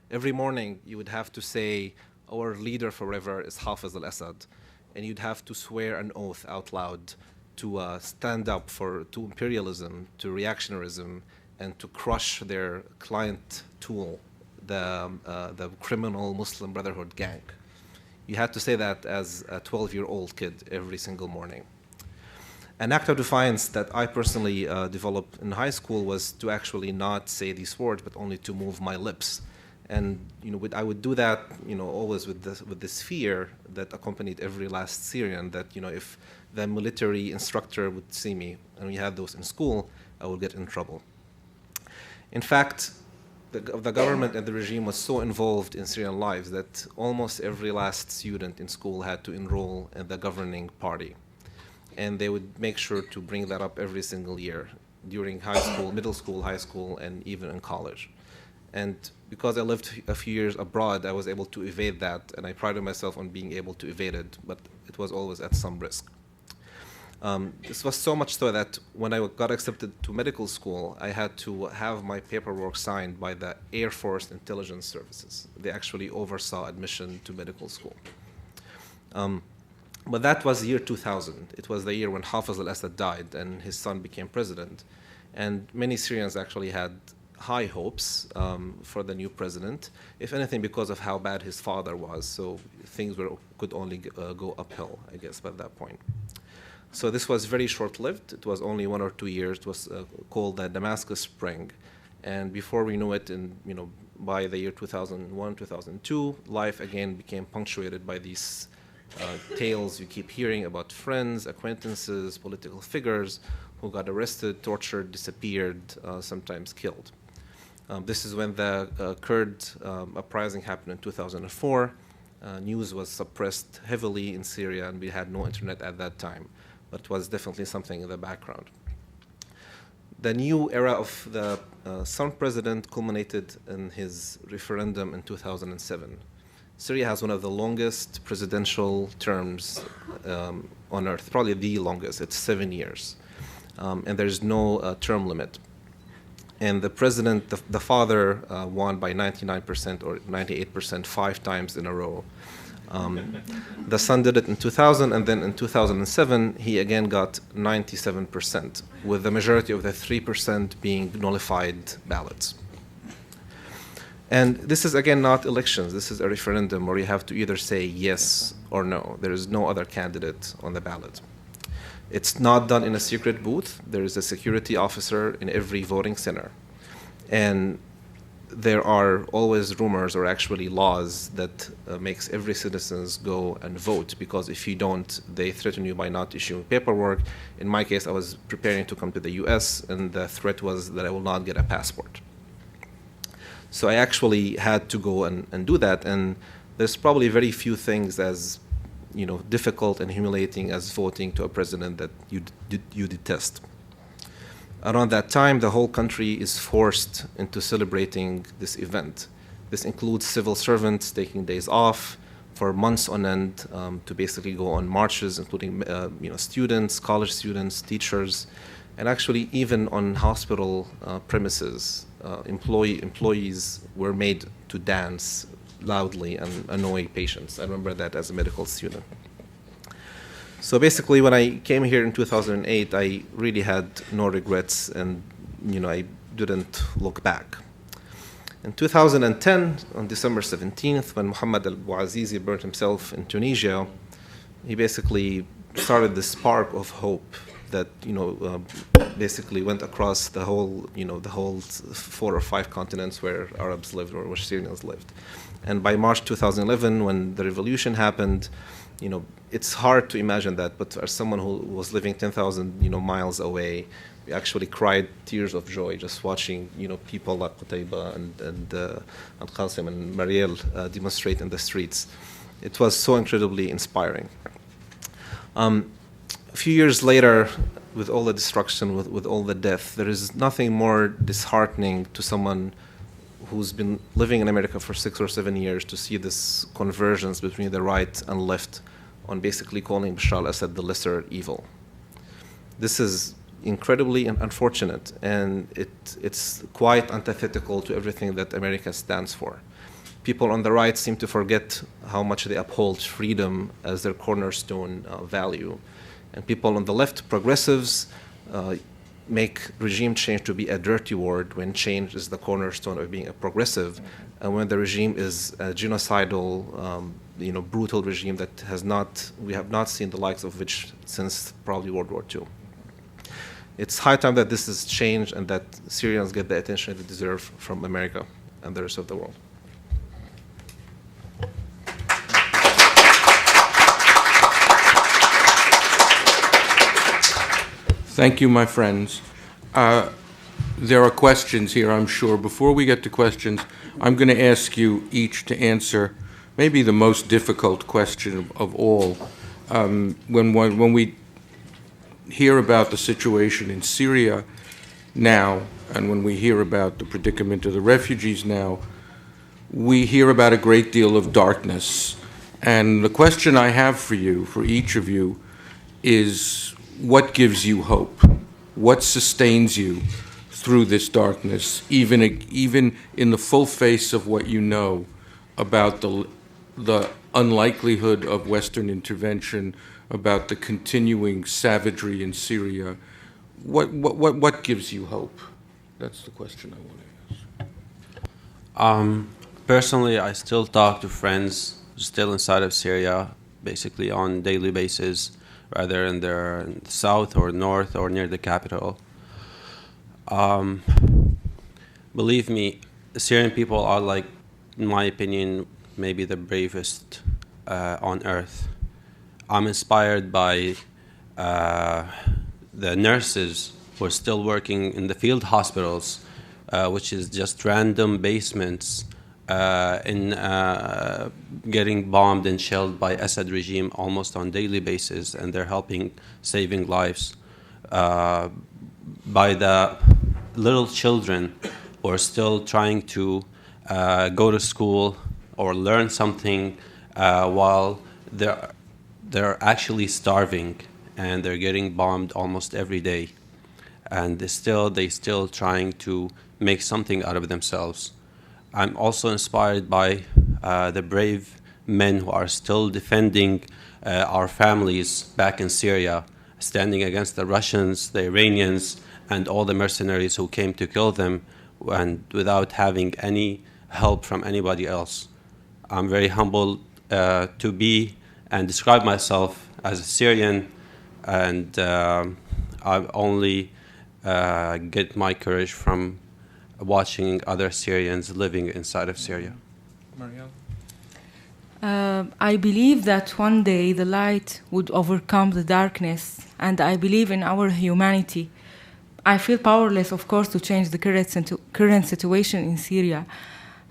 Every morning, you would have to say, "Our leader forever is Hafiz al-Assad," and you'd have to swear an oath out loud to stand up to imperialism, to reactionarism, and to crush their client tool, the criminal Muslim Brotherhood gang. You had to say that as a 12-year-old kid every single morning. An act of defiance that I personally developed in high school was to actually not say these words, but only to move my lips. And I would do that, always with this fear that accompanied every last Syrian, that if the military instructor would see me, and we had those in school, I would get in trouble. In fact, the government and the regime was so involved in Syrian lives that almost every last student in school had to enroll in the governing party. And they would make sure to bring that up every single year during high school, middle school, high school, and even in college. And because I lived a few years abroad, I was able to evade that, and I prided myself on being able to evade it, but it was always at some risk. This was so much so that when I got accepted to medical school, I had to have my paperwork signed by the Air Force Intelligence Services. They actually oversaw admission to medical school. But that was the year 2000. It was the year when Hafiz al-Assad died and his son became president. And many Syrians actually had high hopes for the new president, if anything because of how bad his father was. So things could only go uphill, I guess, by that point. So this was very short-lived. It was only 1 or 2 years. It was called the Damascus Spring. And before we knew it, by the year 2001, 2002, life again became punctuated by these tales you keep hearing about friends, acquaintances, political figures who got arrested, tortured, disappeared, sometimes killed. This is when the Kurd uprising happened in 2004. News was suppressed heavily in Syria, and we had no internet at that time. But it was definitely something in the background. The new era of the son president culminated in his referendum in 2007. Syria has one of the longest presidential terms on earth, probably the longest. It's 7 years. And there's no term limit. And the president, the father, won by 99% or 98% 5 times in a row. The son did it in 2000, and then in 2007, he again got 97%, with the majority of the 3% being nullified ballots. And this is, again, not elections. This is a referendum where you have to either say yes or no. There is no other candidate on the ballot. It's not done in a secret booth. There is a security officer in every voting center. And there are always rumors or actually laws that makes every citizen go and vote, because if you don't, they threaten you by not issuing paperwork. In my case, I was preparing to come to the US, and the threat was that I will not get a passport. So I actually had to go and do that, and there's probably very few things as difficult and humiliating as voting to a president that you detest. Around that time, the whole country is forced into celebrating this event. This includes civil servants taking days off for months on end to basically go on marches, including students, college students, teachers, and actually even on hospital premises, employees were made to dance loudly and annoy patients. I remember that as a medical student. So basically, when I came here in 2008, I really had no regrets, and I didn't look back. In 2010, on December 17th, when Mohammed al-Bouazizi burned himself in Tunisia, he basically started this spark of hope that basically went across the whole 4 or 5 continents where Arabs lived or where Syrians lived. And by March 2011, when the revolution happened, it's hard to imagine that, but as someone who was living 10,000 miles away, we actually cried tears of joy just watching people like Qutayba and Kasum and Mariela demonstrate in the streets. It was so incredibly inspiring. a few years later, with all the destruction, with all the death, there is nothing more disheartening to someone who's been living in America for 6 or 7 years to see this convergence between the right and left on basically calling Bashar al-Assad the lesser evil. This is incredibly unfortunate, and it's quite antithetical to everything that America stands for. People on the right seem to forget how much they uphold freedom as their cornerstone value. And people on the left, progressives, make regime change to be a dirty word when change is the cornerstone of being a progressive, and when the regime is a genocidal, brutal regime that we have not seen the likes of which since probably World War II. It's high time that this is changed and that Syrians get the attention they deserve from America and the rest of the world. Thank you, my friends. There are questions here, I'm sure. Before we get to questions, I'm going to ask you each to answer maybe the most difficult question of all. When we hear about the situation in Syria now, and when we hear about the predicament of the refugees now, we hear about a great deal of darkness. And the question I have for you, for each of you, is what gives you hope? What sustains you through this darkness, even in the full face of what you know about the unlikelihood of Western intervention, about the continuing savagery in Syria? What gives you hope? That's the question I want to ask. Personally, I still talk to friends still inside of Syria, basically on daily basis, whether in the south or north or near the capital. Believe me, the Syrian people are, like, in my opinion, maybe the bravest on earth. I'm inspired by the nurses who are still working in the field hospitals, which is just random basements in getting bombed and shelled by Assad regime almost on daily basis, and they're helping saving lives. By the little children who are still trying to go to school or learn something while they're actually starving and they're getting bombed almost every day, and they still trying to make something out of themselves. I'm also inspired by the brave men who are still defending our families back in Syria, standing against the Russians, the Iranians, and all the mercenaries who came to kill them, and without having any help from anybody else. I'm very humbled to be and describe myself as a Syrian, and I only get my courage from watching other Syrians living inside of Syria. Mariela? I believe that one day the light would overcome the darkness, and I believe in our humanity. I feel powerless, of course, to change the current situation in Syria,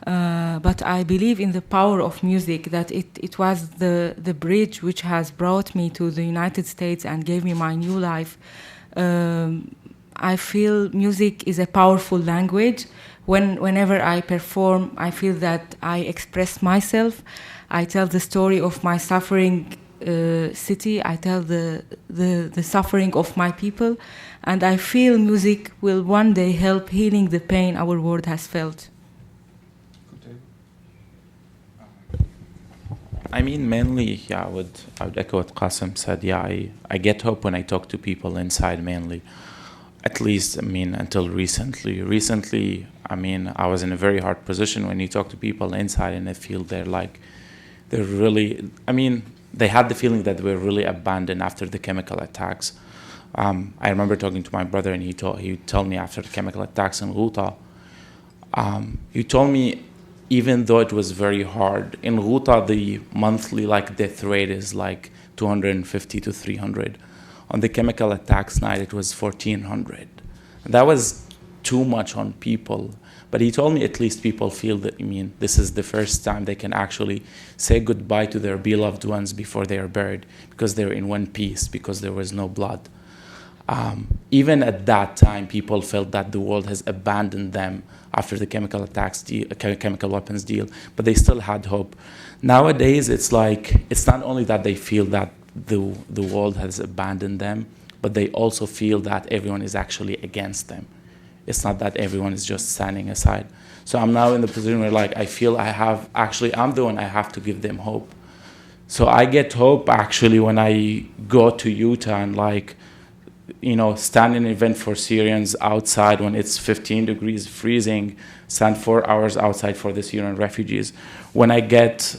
but I believe in the power of music, that it was the bridge which has brought me to the United States and gave me my new life. I feel music is a powerful language. Whenever I perform, I feel that I express myself. I tell the story of my suffering city. I tell the suffering of my people. And I feel music will one day help healing the pain our world has felt. I mean, mainly, I would echo what Kasum said. Yeah, I get hope when I talk to people inside, mainly. At least, I mean, until recently. Recently, I mean, I was in a very hard position when you talk to people inside and they feel they're really, I mean, they had the feeling that we're really abandoned after the chemical attacks. I remember talking to my brother, and he told me after the chemical attacks in Ghouta, he told me, even though it was very hard, in Ghouta the monthly death rate is 250 to 300. On the chemical attacks night, it was 1,400. That was too much on people. But he told me at least people feel that, I mean, this is the first time they can actually say goodbye to their beloved ones before they are buried, because they're in one piece, because there was no blood. Even at that time, people felt that the world has abandoned them after the chemical weapons deal, but they still had hope. Nowadays, it's like, it's not only that they feel that the world has abandoned them, but they also feel that everyone is actually against them. It's not that everyone is just standing aside. So I'm now in the position where, like, I feel I'm the one I have to give them hope. So I get hope actually when I go to Utah and, like, you know, stand in an event for Syrians outside when it's 15 degrees freezing, stand 4 hours outside for the Syrian refugees. When I get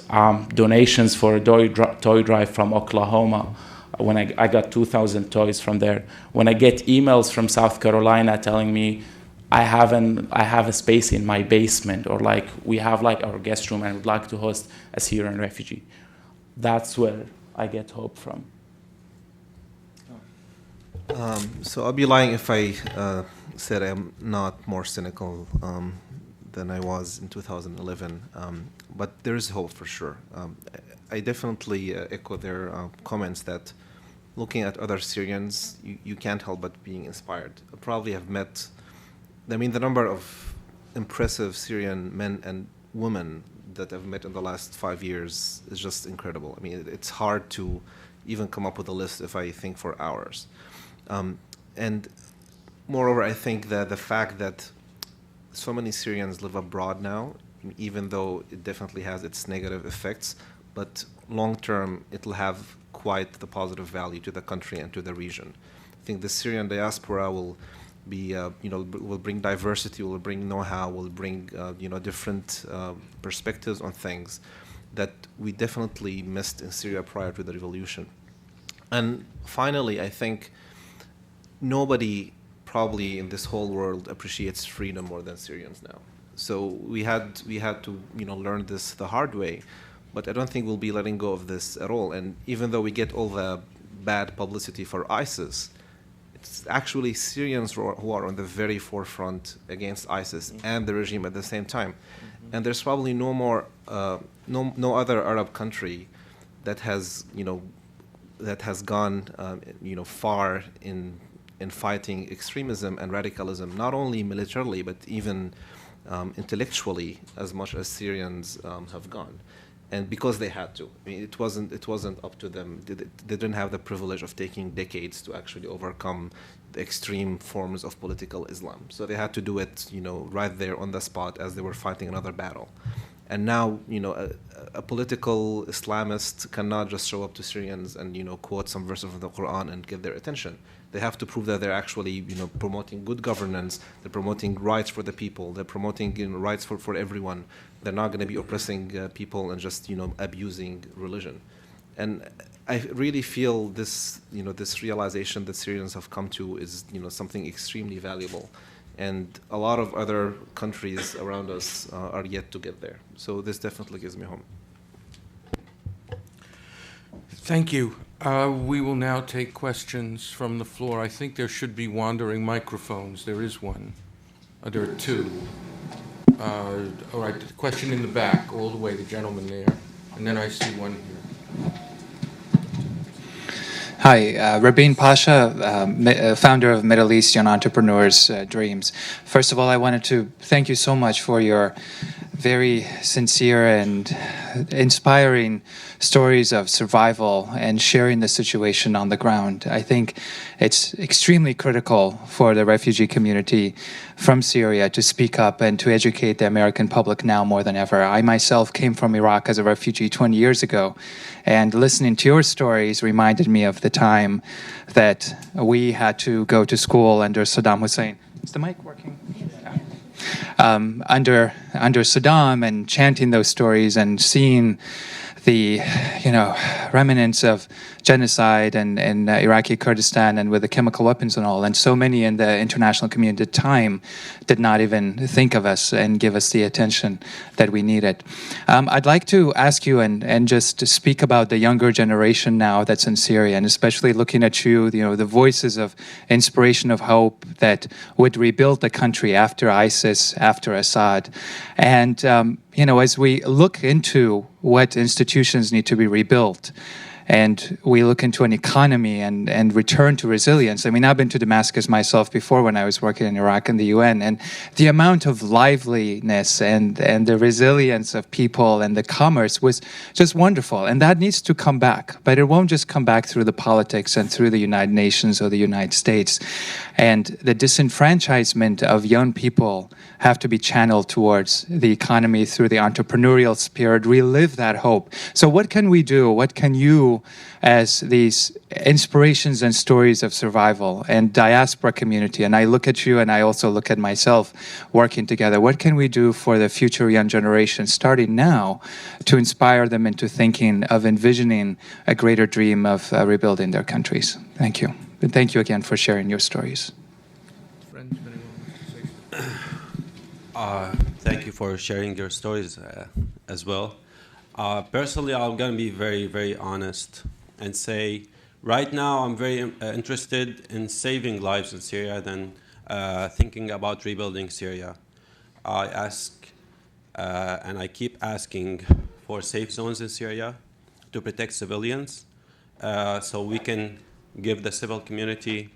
donations for a toy drive from Oklahoma, when I got 2,000 toys from there. When I get emails from South Carolina telling me I have a space in my basement, or like we have like our guest room and would like to host a Syrian refugee. That's where I get hope from. So I'll be lying if I said I'm not more cynical than I was in 2011. But there is hope for sure. I definitely echo their comments that looking at other Syrians, you can't help but being inspired. I probably have met, I mean, the number of impressive Syrian men and women that I've met in the last 5 years is just incredible. I mean, it's hard to even come up with a list if I think for hours. And moreover, I think that the fact that so many Syrians live abroad now, even though it definitely has its negative effects, but long term, it'll have quite the positive value to the country and to the region. I think the Syrian diaspora will be, will bring diversity, will bring know-how, will bring, different perspectives on things that we definitely missed in Syria prior to the revolution. And finally, I think nobody probably in this whole world appreciates freedom more than Syrians now. So we had to learn this the hard way, but I don't think we'll be letting go of this at all. And even though we get all the bad publicity for ISIS, it's actually Syrians who are on the very forefront against ISIS and the regime at the same time. And there's probably no other Arab country that has gone far in fighting extremism and radicalism, not only militarily but even intellectually, as much as Syrians have gone. And because they had to. I mean, it wasn't up to them. They didn't have the privilege of taking decades to actually overcome the extreme forms of political Islam. So they had to do it, right there on the spot as they were fighting another battle. And now, a political Islamist cannot just show up to Syrians and, quote some verse of the Quran and get their attention. They have to prove that they're actually, promoting good governance. They're promoting rights for the people. They're promoting rights for everyone. They're not going to be oppressing people and just, abusing religion. And I really feel this, this realization that Syrians have come to is, something extremely valuable. And a lot of other countries around us are yet to get there. So this definitely gives me hope. Thank you. We will now take questions from the floor. I think there should be wandering microphones. There is one. There are two. All right, the question in the back, all the way, the gentleman there. And then I see one here. Hi, Rabin Pasha, founder of Middle Eastern Entrepreneurs Dreams. First of all, I wanted to thank you so much for your very sincere and inspiring stories of survival and sharing the situation on the ground. I think it's extremely critical for the refugee community from Syria to speak up and to educate the American public now more than ever. I myself came from Iraq as a refugee 20 years ago, and listening to your stories reminded me of the time that we had to go to school under Saddam Hussein. Is the mic working? Under Saddam, and chanting those stories and seeing the remnants of genocide in Iraqi Kurdistan and with the chemical weapons and all. And so many in the international community at the time did not even think of us and give us the attention that we needed. I'd like to ask you and just to speak about the younger generation now that's in Syria, and especially looking at you, the voices of inspiration, of hope that would rebuild the country after ISIS, after Assad. And as we look into what institutions need to be rebuilt, and we look into an economy and return to resilience. I mean, I've been to Damascus myself before when I was working in Iraq and the UN, and the amount of liveliness and the resilience of people and the commerce was just wonderful. And that needs to come back, but it won't just come back through the politics and through the United Nations or the United States. And the disenfranchisement of young people have to be channeled towards the economy through the entrepreneurial spirit, relive that hope. So what can we do? What can you, as these inspirations and stories of survival and diaspora community, and I look at you and I also look at myself working together, what can we do for the future young generation starting now to inspire them into thinking of envisioning a greater dream of rebuilding their countries? Thank you. And thank you again for sharing your stories. Thank you for sharing your stories as well. Personally, I'm going to be very, very honest and say right now I'm very interested in saving lives in Syria than thinking about rebuilding Syria. I ask and I keep asking for safe zones in Syria to protect civilians so we can give the civil community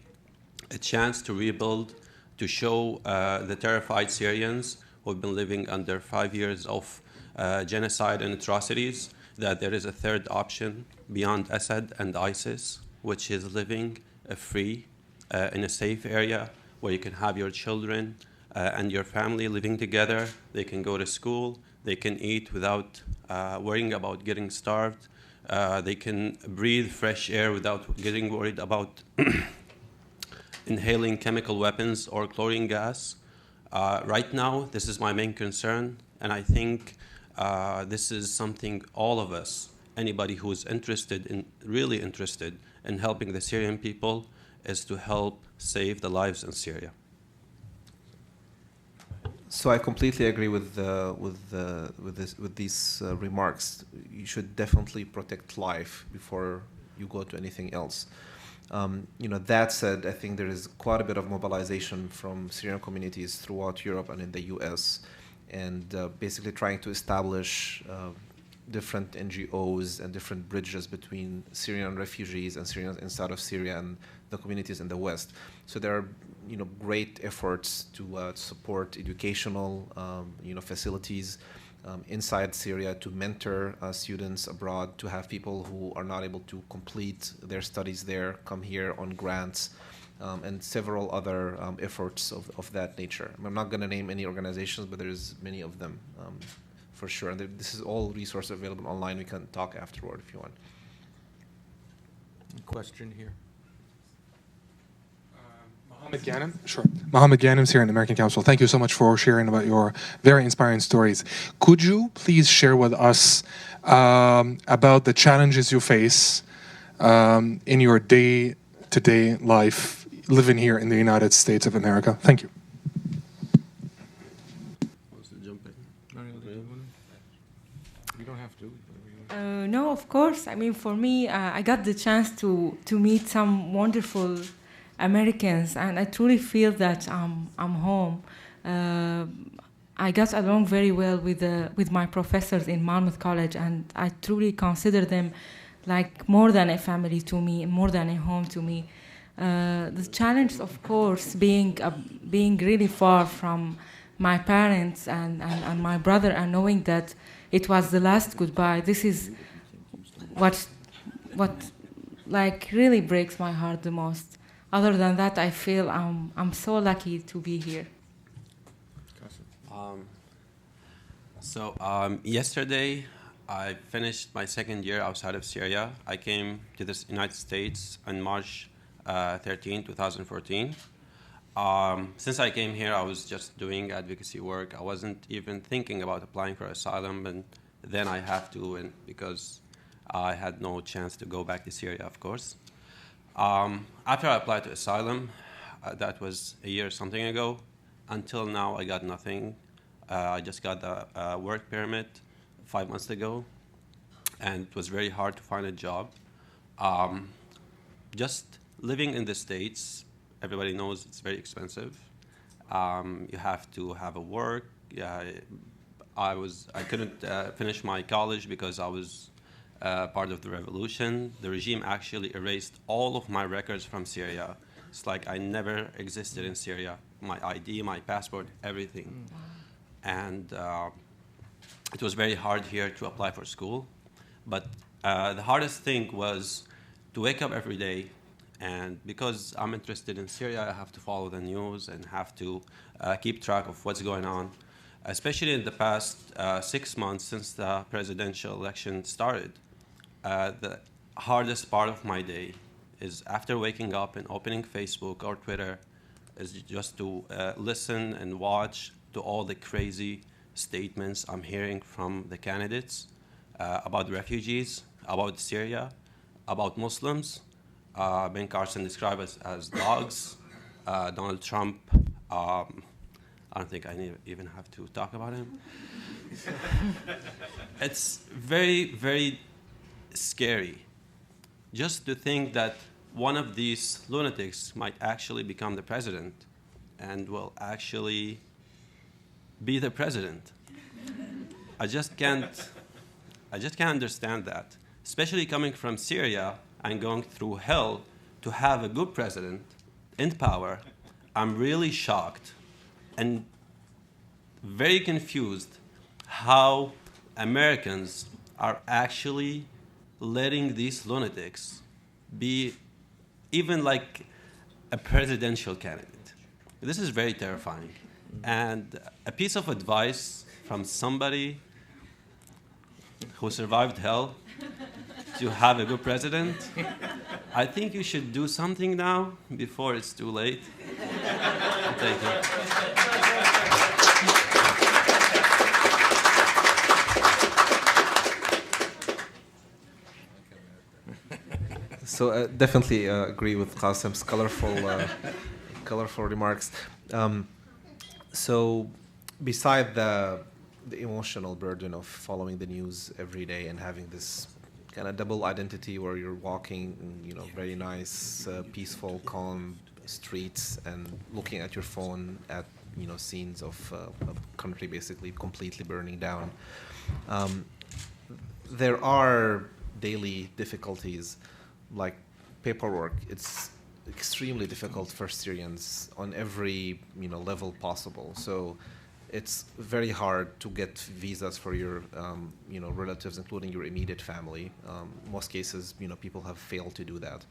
a chance to rebuild, to show the terrified Syrians who have been living under 5 years of genocide and atrocities that there is a third option beyond Assad and ISIS, which is living free in a safe area where you can have your children and your family living together. They can go to school, they can eat without worrying about getting starved. They can breathe fresh air without getting worried about inhaling chemical weapons or chlorine gas. Right now, this is my main concern, and I think this is something all of us, anybody who is really interested in helping the Syrian people, is to help save the lives in Syria. So I completely agree with these remarks. You should definitely protect life before you go to anything else. That said, I think there is quite a bit of mobilization from Syrian communities throughout Europe and in the US, and basically trying to establish different NGOs and different bridges between Syrian refugees and Syrians inside of Syria and the communities in the West. So there are great efforts to support educational facilities inside Syria, to mentor students abroad, to have people who are not able to complete their studies there come here on grants, and several other efforts of that nature. I'm not going to name any organizations, but there's many of them for sure. And this is all resources available online. We can talk afterward if you want. Question here. Mohammed Ghanem? Sure. Mohammed Ghanem, Syrian American Council. Thank you so much for sharing about your very inspiring stories. Could you please share with us about the challenges you face in your day-to-day life living here in the United States of America? Thank you. You don't have to. No, of course. I mean, for me, I got the chance to meet some wonderful Americans, and I truly feel that I'm home. I got along very well with my professors in Monmouth College, and I truly consider them like more than a family to me, more than a home to me. The challenge, of course, being really far from my parents and my brother, and knowing that it was the last goodbye. This is what like really breaks my heart the most. Other than that, I feel I'm so lucky to be here. Yesterday, I finished my second year outside of Syria. I came to the United States on March 13, 2014. Since I came here, I was just doing advocacy work. I wasn't even thinking about applying for asylum, and then I have to, and because I had no chance to go back to Syria, of course. After I applied to asylum, that was a year something ago. Until now, I got nothing. I just got the work permit 5 months ago, and it was very hard to find a job. Just living in the States, everybody knows it's very expensive. You have to have a work. Yeah, I couldn't finish my college because I was part of the revolution. The regime actually erased all of my records from Syria. It's like I never existed in Syria. My ID, my passport, everything. And it was very hard here to apply for school. But the hardest thing was to wake up every day, and because I'm interested in Syria, I have to follow the news and have to keep track of what's going on, especially in the past 6 months since the presidential election started. The hardest part of my day is after waking up and opening Facebook or Twitter is just to listen and watch to all the crazy statements I'm hearing from the candidates about refugees, about Syria, about Muslims. Ben Carson described us as dogs. Donald Trump, I don't think I even have to talk about him. It's very, very scary just to think that one of these lunatics might actually become the president and will actually be the president. I just can't understand that, especially coming from Syria and going through hell to have a good president in power. I'm really shocked and very confused how Americans are actually letting these lunatics be even like a presidential candidate. This is very terrifying. And a piece of advice from somebody who survived hell to have a good president, I think you should do something now before it's too late. Thank you. So definitely agree with Qasim's colorful remarks. So beside the emotional burden of following the news every day and having this kind of double identity where you're walking, very nice, peaceful, calm streets and looking at your phone at, scenes of a country basically completely burning down. There are daily difficulties like paperwork. It's extremely difficult for Syrians on every level possible. So it's very hard to get visas for your relatives, including your immediate family. Most cases, people have failed to do that.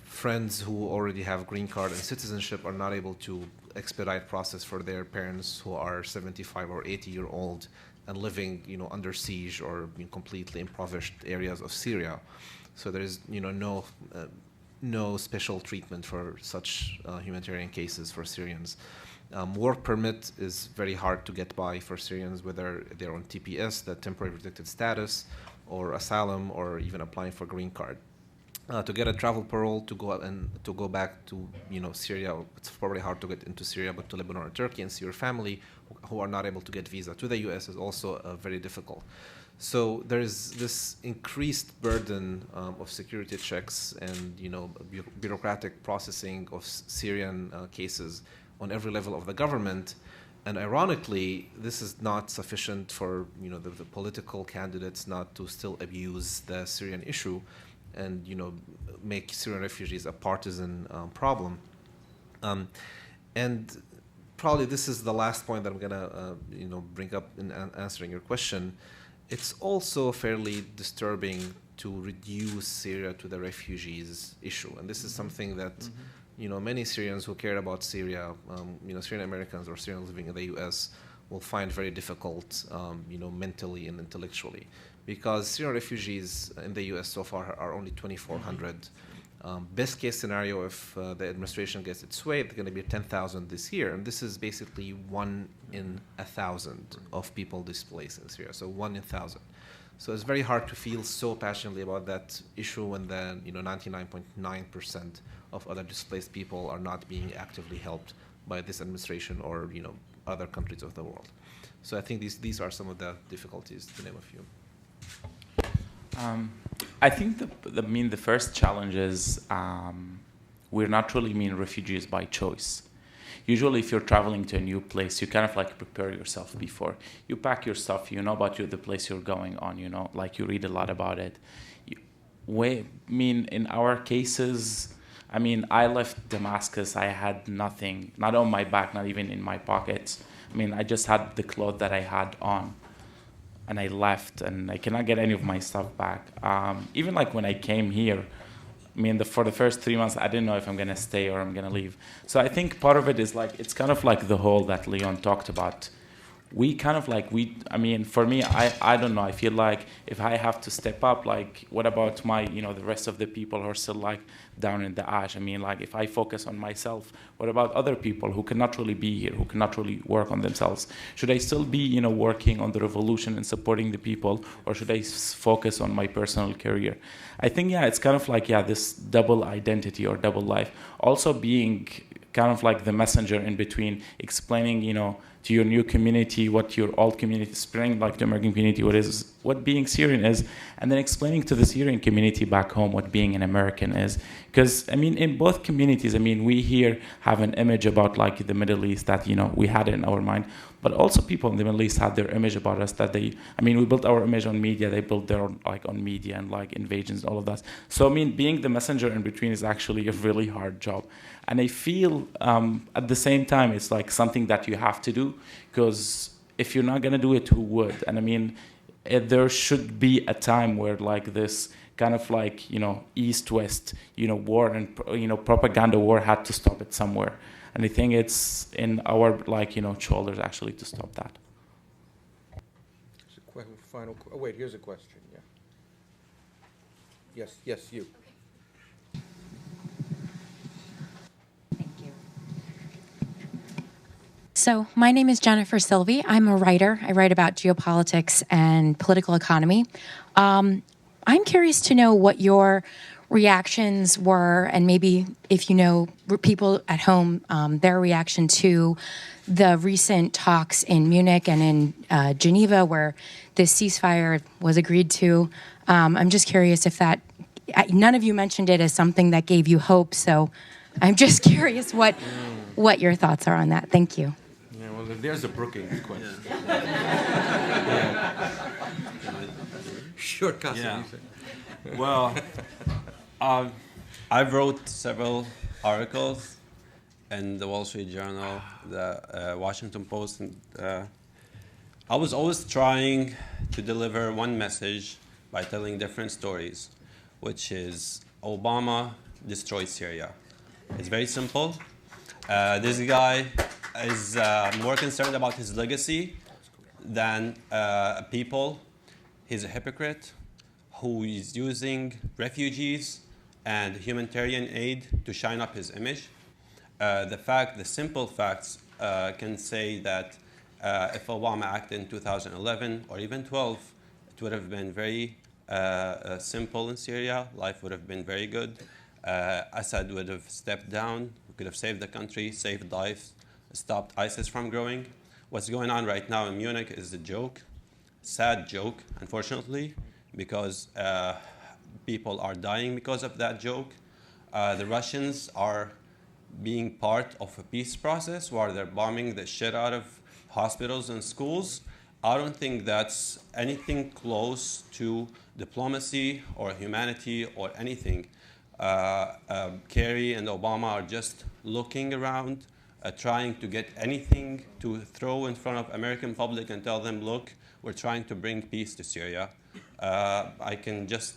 Friends who already have green card and citizenship are not able to expedite process for their parents who are 75 or 80-year-old and living under siege or completely impoverished areas of Syria. So there is no special treatment for such humanitarian cases for Syrians. Work permit is very hard to get by for Syrians, whether they're on TPS, the temporary protected status, or asylum, or even applying for green card. To get a travel parole to go back to Syria, it's probably hard to get into Syria, but to Lebanon or Turkey and see your family who are not able to get visa to the U.S. is also very difficult. So there is this increased burden of security checks and bureaucratic processing of Syrian cases on every level of the government, and ironically, this is not sufficient for the political candidates not to still abuse the Syrian issue, and make Syrian refugees a partisan problem. And probably this is the last point that I'm gonna bring up in answering your question. It's also fairly disturbing to reduce Syria to the refugees issue, and this is something that many Syrians who care about Syria, Syrian Americans or Syrians living in the U.S. will find very difficult, mentally and intellectually, because Syrian refugees in the U.S. so far are only 2,400. Best case scenario, if the administration gets its way, it's going to be 10,000 this year. And this is basically 1 in 1,000 of people displaced in Syria. So 1 in 1,000. So it's very hard to feel so passionately about that issue when then 99.9% of other displaced people are not being actively helped by this administration or other countries of the world. So I think these are some of the difficulties, to name a few. I think the first challenge is we're not really refugees by choice. Usually, if you're traveling to a new place, you kind of like prepare yourself before. You pack your stuff, you know about the place you're going on, like you read a lot about it. In our cases, I left Damascus, I had nothing, not on my back, not even in my pockets. I just had the clothes that I had on. And I left, and I cannot get any of my stuff back. Even like when I came here, for the first 3 months, I didn't know if I'm gonna stay or I'm gonna leave. So I think part of it is it's kind of like the hole that Leon talked about. For me, I don't know. I feel like if I have to step up, what about the rest of the people who are still down in the ash? If I focus on myself, what about other people who cannot really be here, who cannot really work on themselves? Should I still be, working on the revolution and supporting the people, or should I focus on my personal career? I think, it's kind of this double identity or double life. Also being kind of like the messenger in between, explaining, to your new community what your old community is, explaining the American community what being Syrian is, and then explaining to the Syrian community back home what being an American is. Because in both communities, we here have an image about the Middle East that we had in our mind, but also people in the Middle East had their image about us that we built our image on media, they built their own on media and invasions, all of that. So being the messenger in between is actually a really hard job. And I feel at the same time, it's something that you have to do, because if you're not going to do it, who would? And there should be a time where this kind of East-West, war and, propaganda war had to stop it somewhere. And I think it's in our, shoulders actually to stop that. Here's a question, yeah. Yes, you. So my name is Jennifer Silvey. I'm a writer. I write about geopolitics and political economy. I'm curious to know what your reactions were, and maybe if people at home, their reaction to the recent talks in Munich and in Geneva where this ceasefire was agreed to. I'm just curious if none of you mentioned it as something that gave you hope, so I'm just curious what your thoughts are on that. Thank you. Yeah, well, there's a Brookings question. Sure, Kasum. Yeah. Well, I wrote several articles in the Wall Street Journal, the Washington Post, and I was always trying to deliver one message by telling different stories, which is Obama destroyed Syria. It's very simple. This guy is more concerned about his legacy than people. He's a hypocrite who is using refugees and humanitarian aid to shine up his image. The simple facts can say that if Obama acted in 2011 or even 12, it would have been very simple in Syria. Life would have been very good. Assad would have stepped down. We could have saved the country, saved lives, stopped ISIS from growing. What's going on right now in Munich is a joke, sad joke, unfortunately, because people are dying because of that joke. The Russians are being part of a peace process where they're bombing the shit out of hospitals and schools. I don't think that's anything close to diplomacy or humanity or anything. Kerry and Obama are just looking around, trying to get anything to throw in front of American public and tell them, look, we're trying to bring peace to Syria. I can just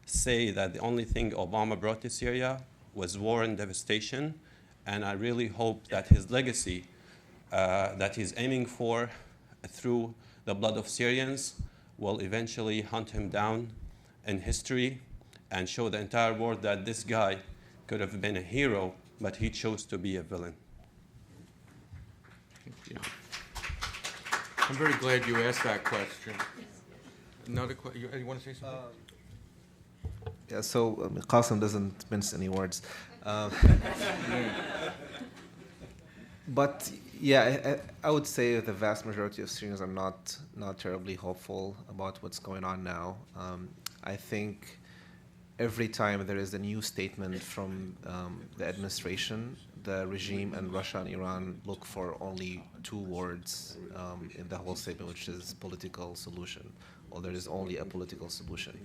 say that the only thing Obama brought to Syria was war and devastation, and I really hope that his legacy that he's aiming for through the blood of Syrians will eventually hunt him down in history and show the entire world that this guy could have been a hero, but he chose to be a villain. Yeah. I'm very glad you asked that question. Another question. You want to say something? Yeah, so Kasum doesn't mince any words. But yeah, I would say the vast majority of Syrians are not terribly hopeful about what's going on now. I think every time there is a new statement from the administration, the regime and Russia and Iran look for only two words in the whole statement, which is political solution, or there is only a political solution.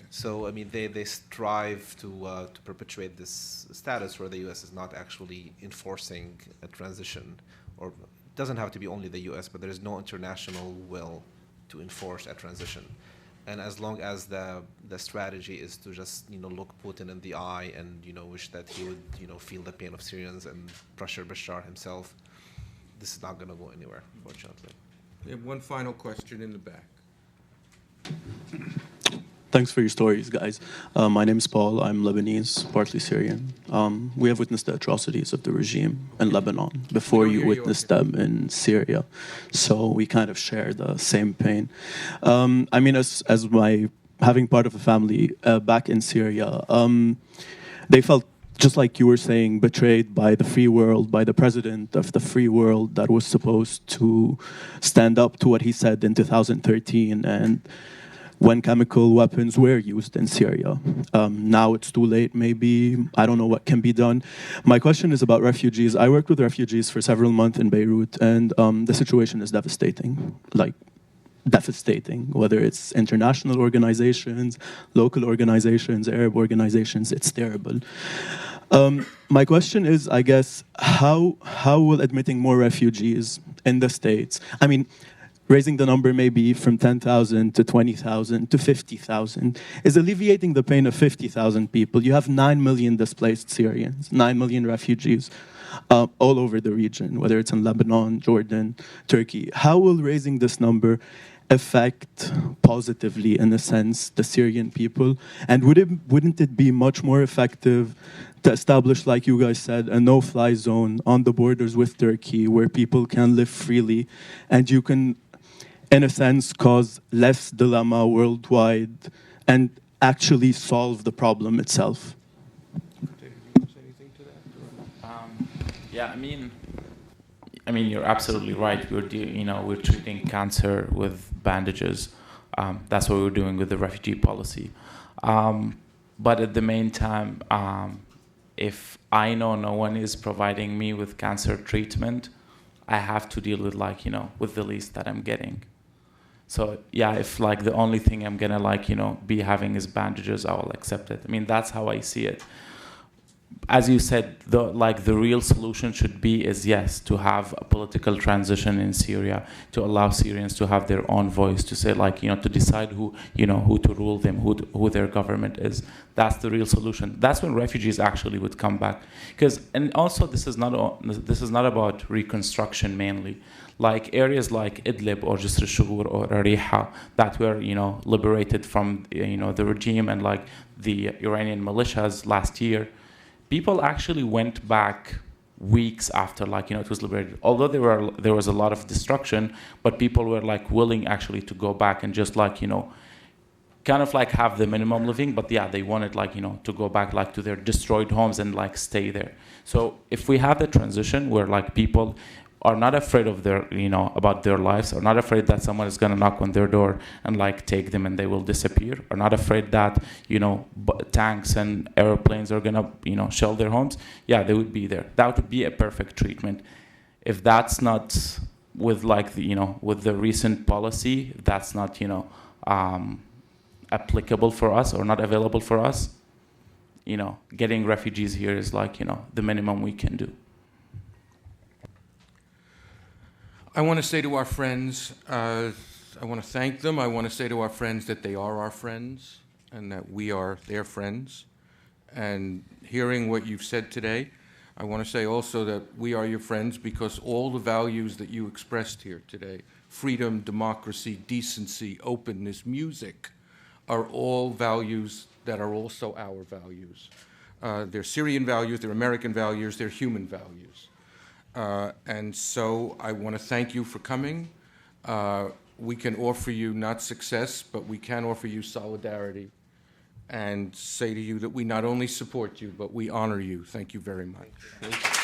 So, I mean, they strive to perpetuate this status where the U.S. is not actually enforcing a transition, or it doesn't have to be only the U.S., but there is no international will to enforce a transition. And as long as the strategy is to just look Putin in the eye and wish that he would feel the pain of Syrians and pressure Bashar himself, this is not going to go anywhere, unfortunately. We have one final question in the back. Thanks for your stories, guys. My name is Paul. I'm Lebanese, partly Syrian. We have witnessed the atrocities of the regime in Lebanon before you witnessed them in Syria. So we kind of share the same pain. I mean, as my having part of a family back in Syria, they felt, just like you were saying, betrayed by the free world, by the president of the free world that was supposed to stand up to what he said in 2013 and when chemical weapons were used in Syria. Now it's too late, maybe. I don't know what can be done. My question is about refugees. I worked with refugees for several months in Beirut, and the situation is devastating, like devastating, whether it's international organizations, local organizations, Arab organizations, it's terrible. My question is, I guess, how will admitting more refugees in the States, I mean, raising the number maybe from 10,000 to 20,000 to 50,000 is alleviating the pain of 50,000 people. You have 9 million displaced Syrians, 9 million refugees all over the region, whether it's in Lebanon, Jordan, Turkey. How will raising this number affect positively, in a sense, the Syrian people? And wouldn't it be much more effective to establish, like you guys said, a no-fly zone on the borders with Turkey where people can live freely and you can, in a sense, cause less dilemma worldwide and actually solve the problem itself? Yeah, I mean, you're absolutely right. We're treating cancer with bandages. That's what we're doing with the refugee policy. But at the meantime, if I know no one is providing me with cancer treatment, I have to deal with with the least that I'm getting. So yeah, if the only thing I'm gonna be having is bandages, I will accept it. I mean, that's how I see it. As you said, the real solution should be yes, to have a political transition in Syria, to allow Syrians to have their own voice, to say to decide who to rule them, who their government is. That's the real solution. That's when refugees actually would come back. And also this is not about reconstruction mainly. Like areas like Idlib or Jisr al-Shughur or Ariha that were liberated from the regime and the Iranian militias last year. People actually went back weeks after it was liberated. Although there was a lot of destruction, but people were willing actually to go back and just kind of have the minimum living. But yeah, they wanted to go back to their destroyed homes and stay there. So if we have the transition where people are not afraid of their about their lives, are not afraid that someone is going to knock on their door and take them and they will disappear, are not afraid that tanks and airplanes are going to shell their homes, yeah, they would be there. That would be a perfect treatment. If that's not with with the recent policy, that's not applicable for us or not available for us, getting refugees here is the minimum we can do. I want to say to our friends, I want to thank them. I want to say to our friends that they are our friends and that we are their friends. And hearing what you've said today, I want to say also that we are your friends because all the values that you expressed here today, freedom, democracy, decency, openness, music, are all values that are also our values. They're Syrian values, they're American values, they're human values. And so I want to thank you for coming. We can offer you not success, but we can offer you solidarity and say to you that we not only support you, but we honor you. Thank you very much. Thank you.